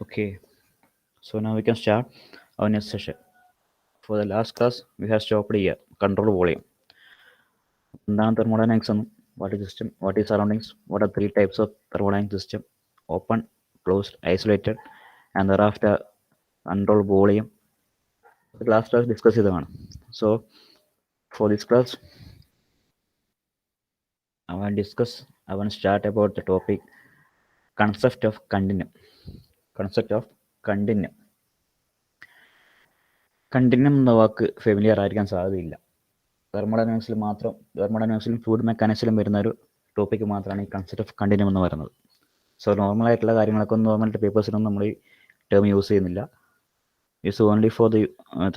Okay, so now we can start our next session. For the last class, we have stopped here. Control volume. എന്താണ് thermodynamics എന്നും what is system, what is surroundings, what are three types of thermodynamic system: open, closed, isolated, and thereafter control volume. The last class discuss ചെയ്തതാണ്. So for this class, I want to start about the topic concept of continuum. Concept of continuum. Continuum എന്ന വാക്ക് familiar ആയിരിക്കാൻ സാധ്യതയില്ല. തെർമോഡൈനാമിക്സിലും fluid മെക്കാനിക്സിലും വരുന്ന ഒരു topic മാത്രമാണ് ഈ concept of continuum എന്ന് പറയുന്നത്. സോ നോർമലായിട്ടുള്ള കാര്യങ്ങളൊക്കെ നോർമൽ പേപ്പേഴ്സിനൊന്നും നമ്മൾ ഈ ടേം യൂസ് ചെയ്യുന്നില്ല. It's only for the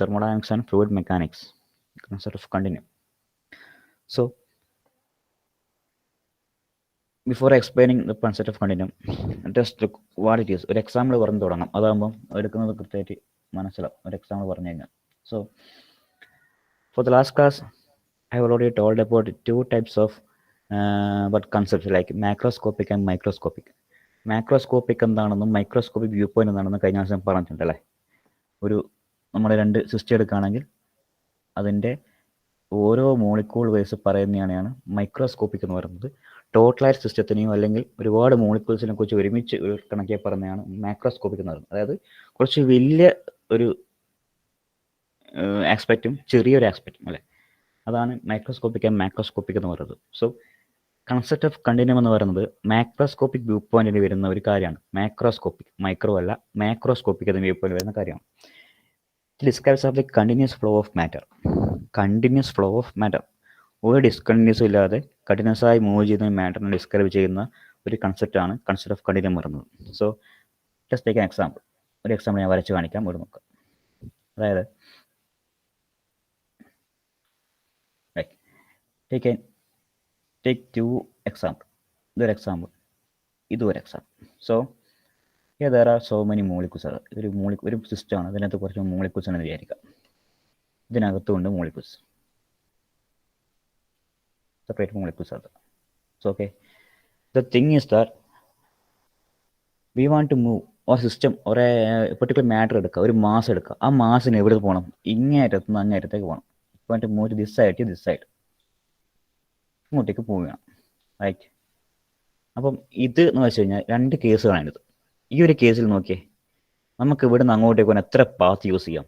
thermodynamics and fluid mechanics concept of continuum. So before explaining the concept of continuum, just look what it is. ഒരു എക്സാമ്പിൾ പറഞ്ഞ് തുടങ്ങാം. അതാകുമ്പം എടുക്കുന്നത് കൃത്യമായിട്ട് മനസ്സിലാവും. ഒരു എക്സാമ്പിൾ പറഞ്ഞു കഴിഞ്ഞാൽ. So for the last class, I have already told about two types of concepts like macroscopic and microscopic. Macroscopic എന്താണെന്നും മൈക്രോസ്കോപ്പിക് വ്യൂ പോയിന്റ് എന്താണെന്നും കഴിഞ്ഞ ദിവസം പറഞ്ഞിട്ടുണ്ടല്ലേ. നമ്മൾ രണ്ട് സിസ്റ്റം എടുക്കുകയാണെങ്കിൽ അതിൻ്റെ ഓരോ മോളിക്കൂൾ വൈസ് പറയുന്നതാണ് മൈക്രോസ്കോപ്പിക് എന്ന് പറയുന്നത്. ടോട്ടലായിട്ട് സിസ്റ്റത്തിനെയോ അല്ലെങ്കിൽ ഒരുപാട് മോളിക്യൂൾസിനെ കുറിച്ച് ഒരുമിച്ച് കണക്കിയാൽ പറയുന്നതാണ് മാക്രോസ്കോപ്പിക് എന്ന് പറയുന്നത്. അതായത് കുറച്ച് വലിയ ഒരു ആസ്പെക്റ്റും ചെറിയൊരു ആസ്പെക്റ്റും അല്ലേ, അതാണ് മൈക്രോസ്കോപ്പിക് ആൻഡ് മാക്രോസ്കോപ്പിക് എന്ന് പറയുന്നത്. സോ കൺസെപ്റ്റ് ഓഫ് കണ്ടിന്യൂം എന്ന് പറയുന്നത് മാക്രോസ്കോപ്പിക് വ്യൂ പോയിന്റിൽ വരുന്ന ഒരു കാര്യമാണ്. മാക്രോസ്കോപ്പിക്, മൈക്രോ അല്ല, മാക്രോസ്കോപ്പിക് എന്ന വ്യൂ പോയിന്റ് വരുന്ന കാര്യമാണ്. Describes of the continuous flow of matter. Continuous flow of matter, ഒരു ഡിസ്കണ്ടിന്യൂസും ഇല്ലാതെ കണ്ടിന്യൂസ് ആയി മൂവ് ചെയ്യുന്ന മാറ്ററിനെ ഡിസ്ക്രൈബ് ചെയ്യുന്ന ഒരു കൺസെപ്റ്റാണ് കൺസെപ്റ്റ് ഓഫ് കണ്ടിന്യൂം പറയുന്നത്. So just take an example. ഒരു എക്സാമ്പിൾ ഞാൻ വരച്ച് കാണിക്കാം, ഇവിടെ നോക്കാം. അതായത് take two example. ഇതൊരു എക്സാമ്പിൾ, ഇതൊരു example. So here there are so many molecules. ഒരു സിസ്റ്റമാണ്, അതിനകത്ത് കുറച്ച് മോളിക്യൂൾസ് ആണെന്ന് വിചാരിക്കാം. ഇതിനകത്തുണ്ട് മോളിക്യൂൾസ്, സെപ്പറേറ്റ് മോളിക്യൂൾസ് അത്. So okay, the thing is that we want to move ഒരു സിസ്റ്റം, ഒരേ പെർട്ടിക്കുലർ മാറ്റർ എടുക്കുക, ഒരു മാസ് എടുക്കുക. ആ മാസിന് എവിടെ പോകണം? ഇങ്ങേറ്റത്തുനിന്ന് അങ്ങേറ്റത്തേക്ക് പോകണം. Want to move this side to this side, ഇങ്ങോട്ടേക്ക് പോവുകയാണ്, റൈറ്റ്. അപ്പം ഇത് എന്ന് വെച്ച് കഴിഞ്ഞാൽ രണ്ട് കേസുകളാണ് ഇത്. ഈ ഒരു കേസിൽ നോക്കിയേ, നമുക്ക് ഇവിടുന്ന് അങ്ങോട്ടേക്ക് പോകാൻ എത്ര പാത്ത് യൂസ് ചെയ്യാം,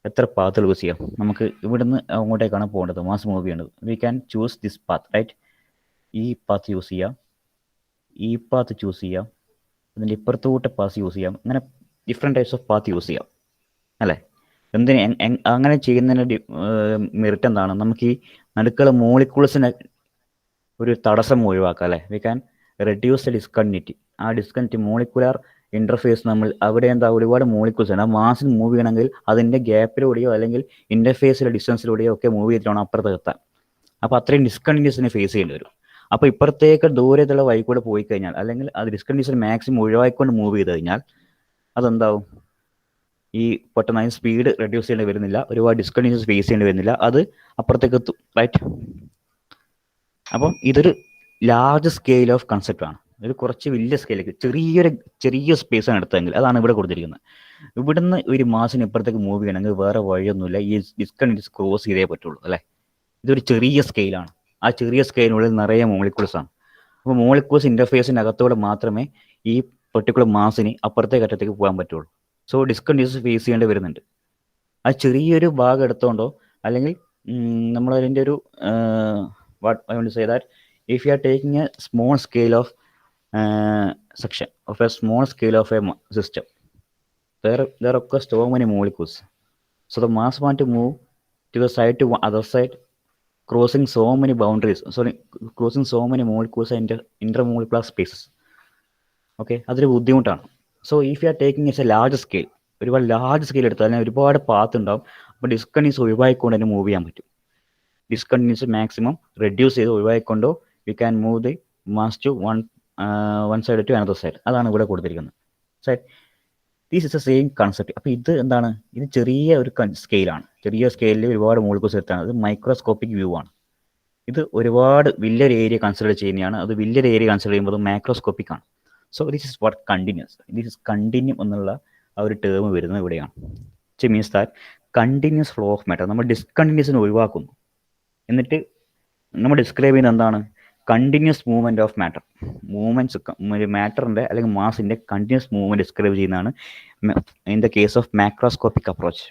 എത്ര പാത്തുകൾ യൂസ് ചെയ്യാം. നമുക്ക് ഇവിടുന്ന് അങ്ങോട്ടേക്കാണ് പോകേണ്ടത്, മാസ് മൂവ് ചെയ്യേണ്ടത്. We can choose this path, right. ഈ പാത്ത് യൂസ് ചെയ്യാം, ഈ പാത്ത് ചൂസ് ചെയ്യാം, അതിൻ്റെ ഇപ്പുറത്തോട്ട് പാസ് യൂസ് ചെയ്യാം. അങ്ങനെ different types of path use ചെയ്യാം അല്ലേ. എന്തിന് അങ്ങനെ ചെയ്യുന്നതിൻ്റെ മെറിറ്റ് എന്താണ്? നമുക്ക് ഈ നടുക്കുള്ള മോളിക്യൂൾസിനെ ഒരു തടസ്സം ഒഴിവാക്കാം അല്ലേ. We can reduce the discontinuity. ആ ഡിസ്കണ്ടിന്യൂറ്റി മോളിക്കുലാർ ഇൻ്റർഫേസ് നമ്മൾ അവിടെ എന്താ ഒരുപാട് മോളിക്യൂൾസ് ആണ്. ആ മാസിന് മൂവ് ചെയ്യണമെങ്കിൽ അതിൻ്റെ ഗ്യാപ്പിലൂടെയോ അല്ലെങ്കിൽ ഇൻ്റർഫേസിലെ ഡിസ്റ്റൻസിലൂടെയോ ഒക്കെ മൂവ് ചെയ്തിട്ടാണ് അപ്പുറത്ത് എത്താൻ. അപ്പോൾ അത്രയും ഡിസ്കണ്ടിന്യൂസിനെ ഫേസ് ചെയ്യേണ്ടി വരും. അപ്പോൾ ഇപ്പുറത്തേക്ക് ദൂരത്തുള്ള വഴി കൂടെ പോയി കഴിഞ്ഞാൽ, അല്ലെങ്കിൽ അത് ഡിസ്കണ്ടിന്യൂസിന് മാക്സിമം ഒഴിവാക്കിക്കൊണ്ട് മൂവ് ചെയ്ത് കഴിഞ്ഞാൽ അതെന്താവും? ഈ പെട്ടെന്ന് സ്പീഡ് റെഡ്യൂസ് ചെയ്യേണ്ടി വരുന്നില്ല, ഒരുപാട് ഡിസ്കണ്ടിന്യൂസ് ഫേസ് ചെയ്യേണ്ടി വരുന്നില്ല, അത് അപ്പുറത്തേക്ക് എത്തും, റൈറ്റ്. അപ്പം ഇതൊരു ലാർജ് സ്കെയിൽ ഓഫ് കൺസെപ്റ്റാണ്. ഇത് കുറച്ച് വലിയ സ്കെയിലേക്ക് ചെറിയ സ്പേസാണ് എടുത്തതെങ്കിൽ അതാണ് ഇവിടെ കൊടുത്തിരിക്കുന്നത്. ഇവിടുന്ന് ഒരു മാസിന് ഇപ്പുറത്തേക്ക് മൂവ് ചെയ്യണമെങ്കിൽ വേറെ വഴിയൊന്നുമില്ല, ഈ ഡിസ്കണ്ടിന്യൂസ് ക്രോസ് ചെയ്തേ പറ്റുള്ളൂ അല്ലേ. ഇതൊരു ചെറിയ സ്കെയിലാണ്. ആ ചെറിയ സ്കെയിലിനുള്ളിൽ നിറയെ മോളിക്യൂൾസ് ആണ്. അപ്പോൾ മോളിക്യൂൾസ് ഇൻ്റർഫേസിൻ്റെ അകത്തോടെ മാത്രമേ ഈ പെർട്ടിക്കുലർ മാസിന് അപ്പുറത്തെ അറ്റത്തേക്ക് പോകാൻ പറ്റുള്ളൂ. സോ ഡിസ്കണ്ടിന്യൂസ് ഫേസ് ചെയ്യേണ്ടി വരുന്നുണ്ട്. ആ ചെറിയൊരു ഭാഗം എടുത്തോണ്ടോ, അല്ലെങ്കിൽ നമ്മളതിൻ്റെ ഒരു what I want to say that if you are taking a small scale of section of a small scale of a system, there occurs so many molecules. So the mass want to move to the side to other side, crossing so many boundaries, crossing so many molecules and intermolecular spaces. Okay, അതൊരു ബുദ്ധിമുട്ടാണ്. So if you are taking it's A large scale, ഒരുപാട് large scale എടുത്താൽ അതിന് ഒരുപാട് path ഉണ്ടാവും. അപ്പോൾ discontinuous ഒഴിവാക്കിക്കൊണ്ട് തന്നെ മൂവ് ചെയ്യാൻ പറ്റും. ഡിസ്കണ്ടിന്യൂസ് മാക്സിമം റെഡ്യൂസ് ചെയ്ത് ഒഴിവാക്കിക്കൊണ്ടോ we can move the mass to one side to another side. അതാണ് ഇവിടെ കൊടുത്തിരിക്കുന്നത്. Side these is a same concept. അപ്പോൾ ഇത് എന്താണ്? ഇത് ചെറിയ ഒരു സ്കെയിലാണ്. ചെറിയ സ്കെയിലിൽ ഒരുപാട് മോളിക്യൂൾസ് എടുത്താണ്. അത് മൈക്രോസ്കോപ്പിക് വ്യൂ ആണ്. ഇത് ഒരുപാട് വലിയൊരു ഏരിയ കൺസിഡർ ചെയ്യുന്നതാണ്. അത് വലിയൊരു ഏരിയ കൺസിഡർ ചെയ്യുമ്പോൾ അത് മാക്രോസ്കോപ്പിക് ആണ്. So this is what continuous. This is continue എന്നുള്ള ആ ഒരു ടേം വരുന്നത് ഇവിടെയാണ്. Which means that continuous flow of matter. നമ്മൾ ഡിസ്കണ്ടിന്യൂസിനെ ഒഴിവാക്കുന്നു, എന്നിട്ട് നമ്മൾ ഡിസ്ക്രൈബ് ചെയ്യുന്നത് എന്താണ്? Continuous movement of matter. Movements മാറ്ററിൻ്റെ അല്ലെങ്കിൽ മാസിൻ്റെ കണ്ടിന്യൂസ് മൂവ്മെൻറ്റ് ഡിസ്ക്രൈബ് ചെയ്യുന്നതാണ് in the case of macroscopic approach.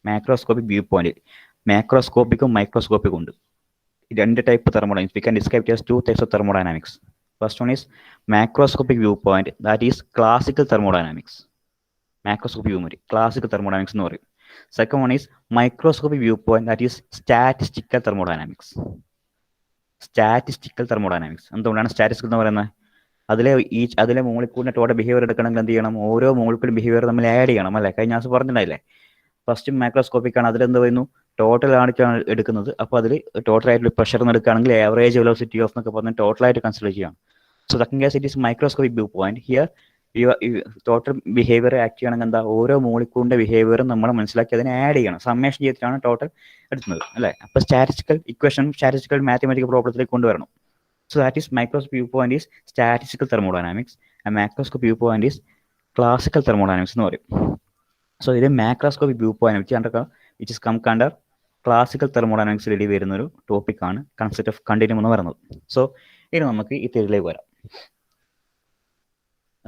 Macroscopic view point, മാക്രോസ്കോപ്പിക്കും മൈക്രോസ്കോപ്പിക്കും ഉണ്ട്. രണ്ട് type thermodynamics. We can describe it as two types of thermodynamics. First one is macroscopic view point, that is classical thermodynamics. Macroscopic view point classical thermodynamics എന്ന് പറയും. Second one is microscopic view point, that is statistical thermodynamics. Statistical thermodynamics എന്തുകൊണ്ടാണ് statistical എന്ന് പറയുന്നത്? അതിലെ മോളിക്കൂളിൻ്റെ total behaviour എടുക്കണമെങ്കിൽ എന്ത് ചെയ്യണം? ഓരോ മോളിക്കൂൾ ബിഹേവിയർ നമ്മൾ ആഡ് ചെയ്യണം അല്ലേ? കഴിഞ്ഞ ദിവസം പറഞ്ഞിട്ടുണ്ടായില്ലേ? ഫസ്റ്റ് മാക്രോസ്കോപ്പിക് ആണ്, അതിലെന്ത് പറയുന്നു? ടോട്ടൽ ആണിച്ചാണ് എടുക്കുന്നത്. അപ്പോൾ അതിൽ ടോട്ടലായിട്ട് പ്രഷർ എന്ന് എടുക്കുകയാണെങ്കിൽ ആവറേജ് വെലോസിറ്റി ഓഫ് എന്നൊക്കെ പറഞ്ഞ് ടോട്ടലായിട്ട് കൺസിഡർ ചെയ്യണം. So that case it is microscopic view point. Here total behaviour act ചെയ്യണമെങ്കിൽ എന്താ? ഓരോ മോളിക്കൂളിൻ്റെ ബിഹേവിയറും നമ്മൾ മനസ്സിലാക്കി അതിനെ ആഡ് ചെയ്യണം. സമ്മേഷൻ ചെയ്തിട്ടാണ് ടോട്ടൽ എടുക്കുന്നത് അല്ലേ? അപ്പോൾ സ്റ്റാറ്റിസ്റ്റിക്കൽ ഇക്വേഷൻ സ്റ്റാറ്റിസ്റ്റിക്കൽ മാത്തമാറ്റിക്കൽ പ്രോബ്ലത്തിലേക്ക് കൊണ്ടുവരണം. So that is microscopic view point is statistical thermodynamics. And macroscopic view point is classical thermodynamics എന്ന് പറയും. സോ ഇത് macroscopic view point which is come under classical തെർമോഡൈനാമിക്സിൽ വരുന്നൊരു ടോപ്പിക്കാണ് കൺസെപ്റ്റ് ഓഫ് കണ്ടിന്യൂം എന്ന് പറയുന്നത്. സോ ഇനി നമുക്ക് ഈ തിയറിയിലേക്ക് വരാം.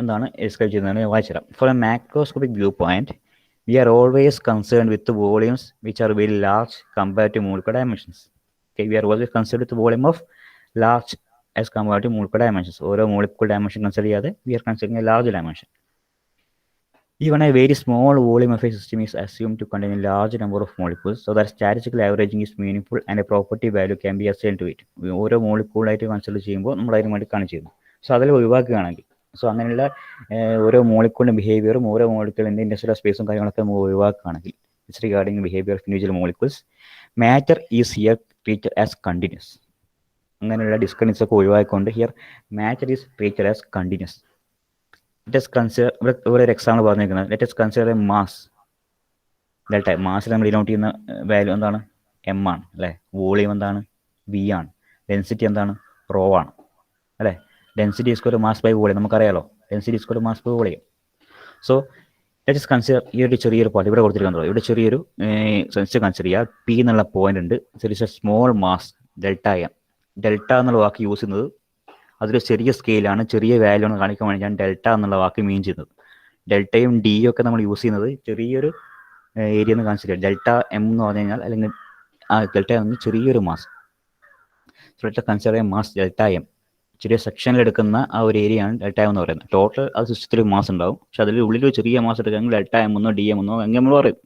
എന്താണ് ഡിസ്ക്രൈബ് ചെയ്യുന്നതെന്ന് വായിച്ചുതരാം. For a macroscopic view point we are always concerned with the volumes which are very large compared to molecular dimensions. Okay, we are always concerned with the volume of large as compared to molecular dimensions. ഓരോ molecular dimension consider ചെയ്യാതെ we are considering a large dimension. Even a very small volume of a system is assumed to contain a large number of molecules, so that statistical averaging is meaningful and a property value can be assigned to it. ഓരോ molecule ആയിട്ട് consider ചെയ്യുമ്പോൾ നമ്മൾ അതിന് വേണ്ടി കാണിച്ചു തരുന്നു. So അതിൽ ഒഴിവാക്കുകയാണെങ്കിൽ, so അങ്ങനെയുള്ള ഓരോ മോളിക്യൂളിൻ്റെ ബിഹേവിയറും ഓരോ മോളിക്യൂളിൻ്റെ ഇൻഡസ്ട്രിയൽ സ്പേസും കാര്യങ്ങളൊക്കെ നമ്മൾ ഒഴിവാക്കുകയാണെങ്കിൽ, it's regarding behaviour of individual molecules, matter is here treated as continuous. അങ്ങനെയുള്ള ഡിസ്കണ്ടിന്യൂസ് ഒക്കെ ഒഴിവാക്കിക്കൊണ്ട് here matter is treated as continuous. Let us consider ഇവിടെ ഒരു എക്സാമ്പിൾ പറഞ്ഞിരിക്കുന്നത്. Let us consider a mass delta. മാസിൽ നമ്മൾ ഡിനോട്ട് ചെയ്യുന്ന വാല്യൂ എന്താണ്? എം ആണ് അല്ലേ? വോളിയം എന്താണ്? വി ആണ്. ഡെൻസിറ്റി എന്താണ്? റോ ആണ് അല്ലേ? Density equal to mass by volume നമുക്കറിയാലോ. Density equal to mass by volume. So let us consider ഈ ഒരു ചെറിയൊരു പോയിന്റ് ഇവിടെ കൊടുത്തിരിക്കുന്നത്. ഇവിടെ ചെറിയൊരു സെൻസ് കൺസിഡർ ചെയ്യുക. പി എന്നുള്ള പോയിന്റ് ഉണ്ട്. There is A small mass delta M. Delta എന്നുള്ള വാക്ക് യൂസ് ചെയ്യുന്നത് അതൊരു ചെറിയ സ്കെയിലാണ്, ചെറിയ വാല്യൂ ആണ് കാണിക്കാൻ വേണ്ടിയാണ് ഡെൽറ്റ എന്നുള്ള വാക്ക് മീൻ ചെയ്യുന്നത്. ഡെൽറ്റയും ഡിയും ഒക്കെ നമ്മൾ യൂസ് ചെയ്യുന്നത് ചെറിയൊരു ഏരിയ എന്ന് കാണിച്ചില്ല. ഡെൽറ്റ എം എന്ന് പറഞ്ഞു കഴിഞ്ഞാൽ അല്ലെങ്കിൽ ഡെൽറ്റ എം ചെറിയൊരു mass. So let us consider a mass delta M. ചെറിയ സെക്ഷനിൽ എടുക്കുന്ന ആ ഒരു ഏരിയയാണ് ഡെൽറ്റ എം എന്ന് പറയുന്നത്. ടോട്ടൽ അത് സിസ്റ്റത്തിൽ മാസ് ഉണ്ടാവും, പക്ഷെ അതിൽ ഉള്ളിൽ ഒരു ചെറിയ മാസ് എടുക്കുകയാണെങ്കിൽ ഡെൽറ്റ എം എന്നോ ഡി എം എന്നോ അങ്ങനെ നമ്മൾ പറയും.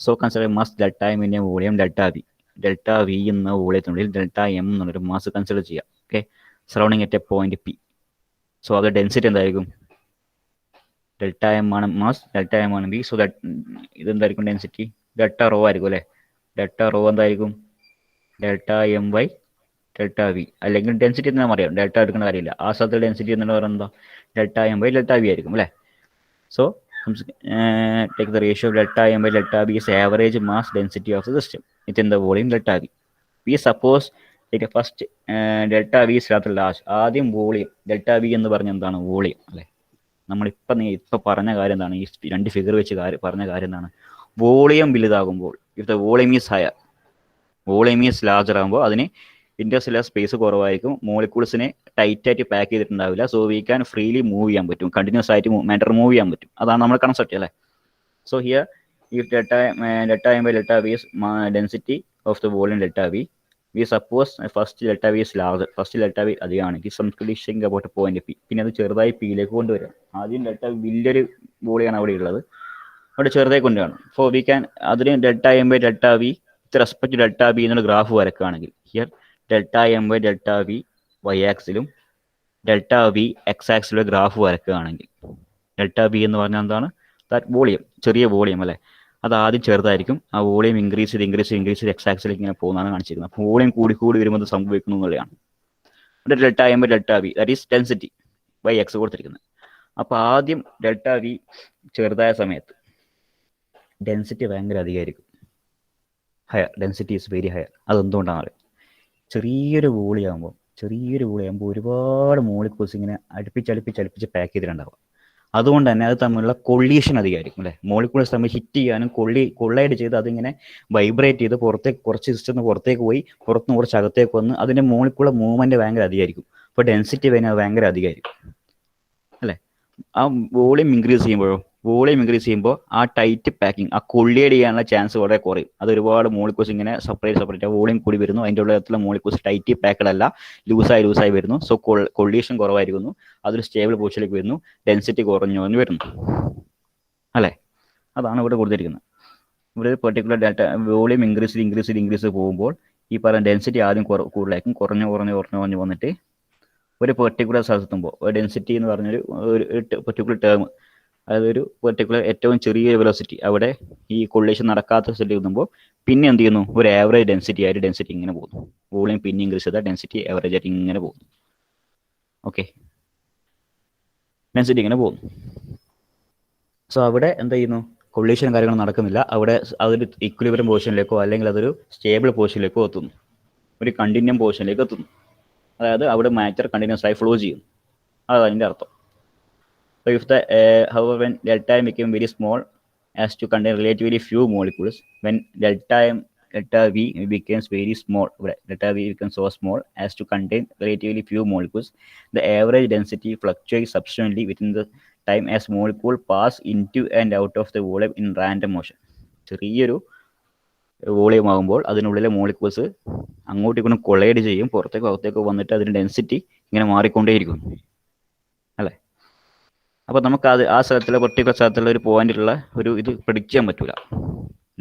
സോ കൺസിഡർ മാസ് ഡെൽറ്റ എമ്മിൻ്റെ volume delta V. Delta V എന്ന വോളിയത്തിനുള്ളിൽ ഡെൽറ്റ എം എന്നുള്ളൊരു മാസ് കൺസിഡർ ചെയ്യാം. Okay, surrounding at a point P. So അത് ഡെൻസിറ്റി എന്തായിരിക്കും? ഡെൽറ്റ എം ആണ് മാസ്, ഡെൽറ്റ എം ആണ് ബി. സോ ദാറ്റ് ഇതെന്തായിരിക്കും? ഡെൻസിറ്റി ഡെൽറ്റ റോ ആയിരിക്കും അല്ലേ? ഡെൽറ്റ റോ എന്തായിരിക്കും? Delta M by delta V. അല്ലെങ്കിൽ ഡെൻസിറ്റി എന്ന് പറയാം, ഡെൽറ്റ എടുക്കേണ്ട കാര്യമില്ല. ആ സ്ഥലത്ത് ഡെൻസിറ്റി എന്ന് പറയുന്നത് എന്താ? Delta M by delta V ആയിരിക്കും അല്ലേ? So take the ratio delta M by delta V is average mass density of the system within the volume delta V. V suppose first delta V is rather large. ആദ്യം volume delta V എന്ന് പറഞ്ഞ എന്താണ്? Volume അല്ലേ? നമ്മളിപ്പോൾ പറഞ്ഞ കാര്യം എന്താണ്? ഈ രണ്ട് ഫിഗർ വെച്ച് പറഞ്ഞ കാര്യം എന്താണ്? വോളിയം വലുതാകുമ്പോൾ, if the volume is higher, volume is larger ആകുമ്പോൾ അതിന് ഇൻഡസ്ട്രിയൽ സ്പേസ് കുറവായിരിക്കും, മോളിക്യൂൾസിനെ ടൈറ്റായിട്ട് പാക്ക് ചെയ്തിട്ടുണ്ടാവില്ല. So we can freely move ചെയ്യാൻ പറ്റും, കണ്ടിന്യൂസ് ആയിട്ട് മാറ്റർ മൂവ് ചെയ്യാൻ പറ്റും. അതാണ് നമ്മുടെ കൺസെപ്റ്റ് അല്ലേ? So here if delta M by delta V is density of the volume delta V, V suppose first delta V is larger. First delta V അധികമാണെങ്കിൽ സംസ്കൃതിങ് അബൌട്ട് പോയിന്റ് പി, പിന്നെ അത് ചെറുതായി പിയിലേക്ക് കൊണ്ടുവരാം. ആദ്യം ഡെൽറ്റ വലിയൊരു വോളിയാണ് അവിടെ ഉള്ളത്, അവിടെ ചെറുതായി കൊണ്ടുവരണം. ഫോർ വി ക്യാൻ അതിന് delta M by delta V with respect to delta B എന്നുള്ള ഗ്രാഫ് വരക്കുകയാണെങ്കിൽ, here delta M by delta V Y ആക്സിലും ഡെൽറ്റ വി എക്സ് ആക്സിലും ഗ്രാഫ് വരക്കുകയാണെങ്കിൽ, ഡെൽറ്റ ബി എന്ന് പറഞ്ഞാൽ എന്താണ്? ദാറ്റ് വോളിയം, ചെറിയ വോളിയം അല്ലേ? അത് ആദ്യം ചെറുതായിരിക്കും, ആ വോളിയം ഇൻക്രീസ് ചെയ്ത് എക്സ് ആക്സിലേക്ക് ഇങ്ങനെ പോകുന്നതാണ് കാണിച്ചിരിക്കുന്നത്. അപ്പോൾ വോളിയം കൂടി വരുമ്പോൾ അത് സംഭവിക്കുന്നു എന്നുള്ളതാണ്. ഇവിടെ delta M by delta V that is density by X കൊടുത്തിരിക്കുന്നത്. അപ്പോൾ ആദ്യം ഡെൽറ്റ വി ചെറുതായ സമയത്ത് ഡെൻസിറ്റി ഭയങ്കര അധികമായിരിക്കും, higher. Density is very higher. അതെന്തുകൊണ്ടാണെന്ന് അറിയാം? ചെറിയൊരു വോളിയം ആകുമ്പോൾ ചെറിയൊരു വോളിയാകുമ്പോൾ ഒരുപാട് മോളിക്യൂൾസ് ഇങ്ങനെ അടുപ്പിച്ച് പാക്ക് ചെയ്തിട്ടുണ്ടാവുക. അതുകൊണ്ട് തന്നെ അത് തമ്മിലുള്ള കൊള്ളീഷൻ അധികമായിരിക്കും അല്ലേ. മോളിക്യൂൾസ് തമ്മിൽ ഹിറ്റ് ചെയ്യാനും കൊള്ളൈഡ് ചെയ്ത് അതിങ്ങനെ വൈബ്രേറ്റ് ചെയ്ത് പുറത്തേക്ക് കുറച്ച് സിസ്റ്റം പുറത്തേക്ക് പോയി പുറത്തുനിന്ന് കുറച്ച് അകത്തേക്ക് വന്ന് അതിൻ്റെ മോളിക്യൂളർ മൂവ്മെൻറ്റ് ഭയങ്കര അധികമായിരിക്കും. അപ്പോൾ ഡെൻസിറ്റി വേണേൽ അത് ഭയങ്കര അധികമായിരിക്കും അല്ലേ. ആ വോളിയം ഇൻക്രീസ് ചെയ്യുമ്പോൾ ആ ടൈറ്റ് പാക്കിങ്, ആ കൊള്ളിയേഡ് ചെയ്യാനുള്ള ചാൻസ് വളരെ കുറയും. അത് ഒരുപാട് മോളിക്യൂൾസ് ഇങ്ങനെ സെപ്പറേറ്റ് വോളിയം കൂടി വരുന്നു. അതിൻ്റെ ഉള്ളിലുള്ള മോളിക്യൂൾസ് ടൈറ്റ് പാക്കഡ് അല്ല, ലൂസായി വരുന്നു. സോ കൊള്ളീഷൻ കുറവായിരിക്കുന്നു, അതൊരു സ്റ്റേബിൾ പൊസിഷനിലേക്ക് വരുന്നു, ഡെൻസിറ്റി കുറഞ്ഞു വരുന്നു അല്ലേ. അതാണ് ഇവിടെ കൊടുത്തിരിക്കുന്നത്. ഇവിടെ ഒരു പെർട്ടിക്കുലർ ഡാറ്റ വോളിയം ഇൻക്രീസ് പോകുമ്പോൾ ഈ പറയുന്ന ഡെൻസിറ്റി ആദ്യം കൂടുതലായിരിക്കും, കുറഞ്ഞു വന്നിട്ട് ഒരു പെർട്ടിക്കുലർ സ്ഥലത്തെത്തുമ്പോൾ ഒരു ഡെൻസിറ്റി എന്ന് പറഞ്ഞൊരു പെർട്ടിക്കുലർ ടേം, അതായത് ഒരു പെർട്ടിക്കുലർ ഏറ്റവും ചെറിയൊരു വെലോസിറ്റി അവിടെ ഈ കൊള്ളേഷൻ നടക്കാത്ത സ്ഥലത്ത് എത്തുമ്പോൾ പിന്നെ എന്ത് ചെയ്യുന്നു, ഒരു ആവറേജ് ഡെൻസിറ്റി ആയിട്ട് ഡെൻസിറ്റി ഇങ്ങനെ പോകുന്നു. വോളിയം പിന്നെ ഇൻക്രീസ് ചെയ്താൽ ഡെൻസിറ്റി ആവറേജ് ആയിട്ട് ഇങ്ങനെ പോകുന്നു. ഓക്കെ, ഡെൻസിറ്റി ഇങ്ങനെ പോകുന്നു. സോ അവിടെ എന്ത് ചെയ്യുന്നു, കൊള്ളീഷൻ കാര്യങ്ങൾ നടക്കുന്നില്ല. അവിടെ അതൊരു ഇക്വിലിബ്രിയം പൊസിഷനിലേക്കോ അല്ലെങ്കിൽ അതൊരു സ്റ്റേബിൾ പൊസിഷനിലേക്കോ എത്തുന്നു, ഒരു കണ്ടിന്യൂം പൊസിഷനിലേക്ക് എത്തുന്നു. അതായത് അവിടെ മാറ്റർ കണ്ടിന്യൂസ് ആയി ഫ്ലോ ചെയ്യുന്നു, അതാണ് അതിൻ്റെ അർത്ഥം. So if the however when delta m became very small as to contain relatively few molecules, when delta v becomes very small, delta v becomes so small as to contain relatively few molecules, the average density fluctuates substantially within the time as molecule pass into and out of the volume in random motion. ചെറിയൊരു volume ആകുമ്പോൾ അതിനുള്ളിലെ molecules അങ്ങോട്ടും ഇങ്ങോട്ടും collide ചെയ്യും, പുറത്തേക്കോ വന്നിട്ട് അതിൻ്റെ density ഇങ്ങനെ മാറിക്കൊണ്ടേയിരിക്കും അല്ലേ. അപ്പോൾ നമുക്ക് ആ സ്ഥലത്തിലെ പെർട്ടിക്കുലർ സ്ഥലത്തുള്ള ഒരു പോയിന്റിലുള്ള ഒരു ഇത് പ്രെഡിക്റ്റ് ചെയ്യാൻ പറ്റില്ല.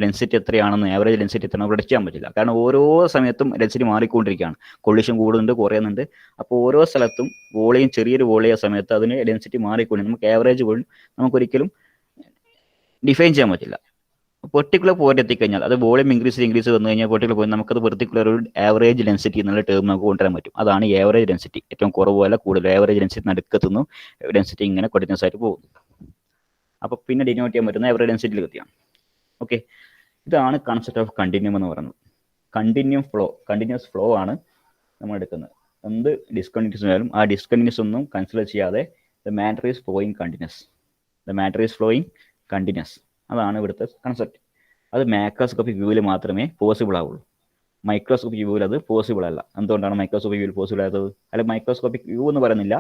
ഡെൻസിറ്റി എത്രയാണെന്ന്, ആവറേജ് ഡെൻസിറ്റി എത്രയാണെന്ന് പ്രെഡിക്റ്റ് ചെയ്യാൻ പറ്റില്ല. കാരണം ഓരോ സമയത്തും ഡെൻസിറ്റി മാറിക്കൊണ്ടിരിക്കുകയാണ്, കൊള്ളിഷൻ കൂടുന്നുണ്ട്, കുറയുന്നുണ്ട്. അപ്പോൾ ഓരോ സ്ഥലത്തും ചെറിയൊരു വോളിയ സമയത്ത് അതിന് ഡെൻസിറ്റി മാറിക്കൊണ്ട് നമുക്ക് ആവറേജ് പോലും നമുക്കൊരിക്കലും ഡിഫൈൻ ചെയ്യാൻ പറ്റില്ല. പെർട്ടിക്കുലർ പോയിന്റ് എത്തിക്കഴിഞ്ഞാൽ അത് വോളിയം ഇൻക്രീസ് വന്നു കഴിഞ്ഞാൽ പെർട്ടിക്കുലർ പോയിന്റ് നമുക്കത് പെർട്ടിക്കുലർ ഒരു ആവറേജ് ഡെൻസിറ്റി എന്നുള്ള ടേം നമുക്ക് കൊണ്ടുവരാൻ പറ്റും. അതാണ് ഈ ആവറേജ് ഡെൻസിറ്റി. ഏറ്റവും കുറവല്ല കൂടുതൽ ആവറേജ് ഡെൻസിറ്റി നടുക്കെത്തുന്നു, ഡെൻസിറ്റി ഇങ്ങനെ കണ്ടിന്യൂസ് ആയിട്ട് പോകും. അപ്പോൾ പിന്നെ ഡിനോട്ട് ചെയ്യാൻ പറ്റുന്ന ആവറേജ് ഡെൻസിറ്റിയിൽ എത്തിയാണ്. ഓക്കെ, ഇതാണ് കൺസെപ്റ്റ് ഓഫ് കണ്ടിന്യൂം എന്ന് പറയുന്നത്. കണ്ടിന്യൂസ് ഫ്ലോ ആണ് നമ്മൾ എടുക്കുന്നത്. എന്ത് ഡിസ്കണ്ടിന്യൂസ് ആയാലും ആ ഡിസ്കണ്ടിന്യൂസ് ഒന്നും കൺസിഡർ ചെയ്യാതെ the matter is flowing continuous, അതാണ് ഇവിടുത്തെ കൺസെപ്റ്റ്. അത് മാക്രോസ്കോപ്പിക് വ്യൂവിൽ മാത്രമേ പോസിബിൾ ആവുള്ളൂ. മൈക്രോസ്കോപ്പിക് വ്യൂവിൽ അത് പോസിബിൾ അല്ല. എന്തുകൊണ്ടാണ് മൈക്രോസ്കോപ്പിക് വ്യൂവിൽ പോസിബിൾ ആയത്? അല്ല, മൈക്രോസ്കോപ്പിക് വ്യൂ എന്ന് പറയുന്നില്ല,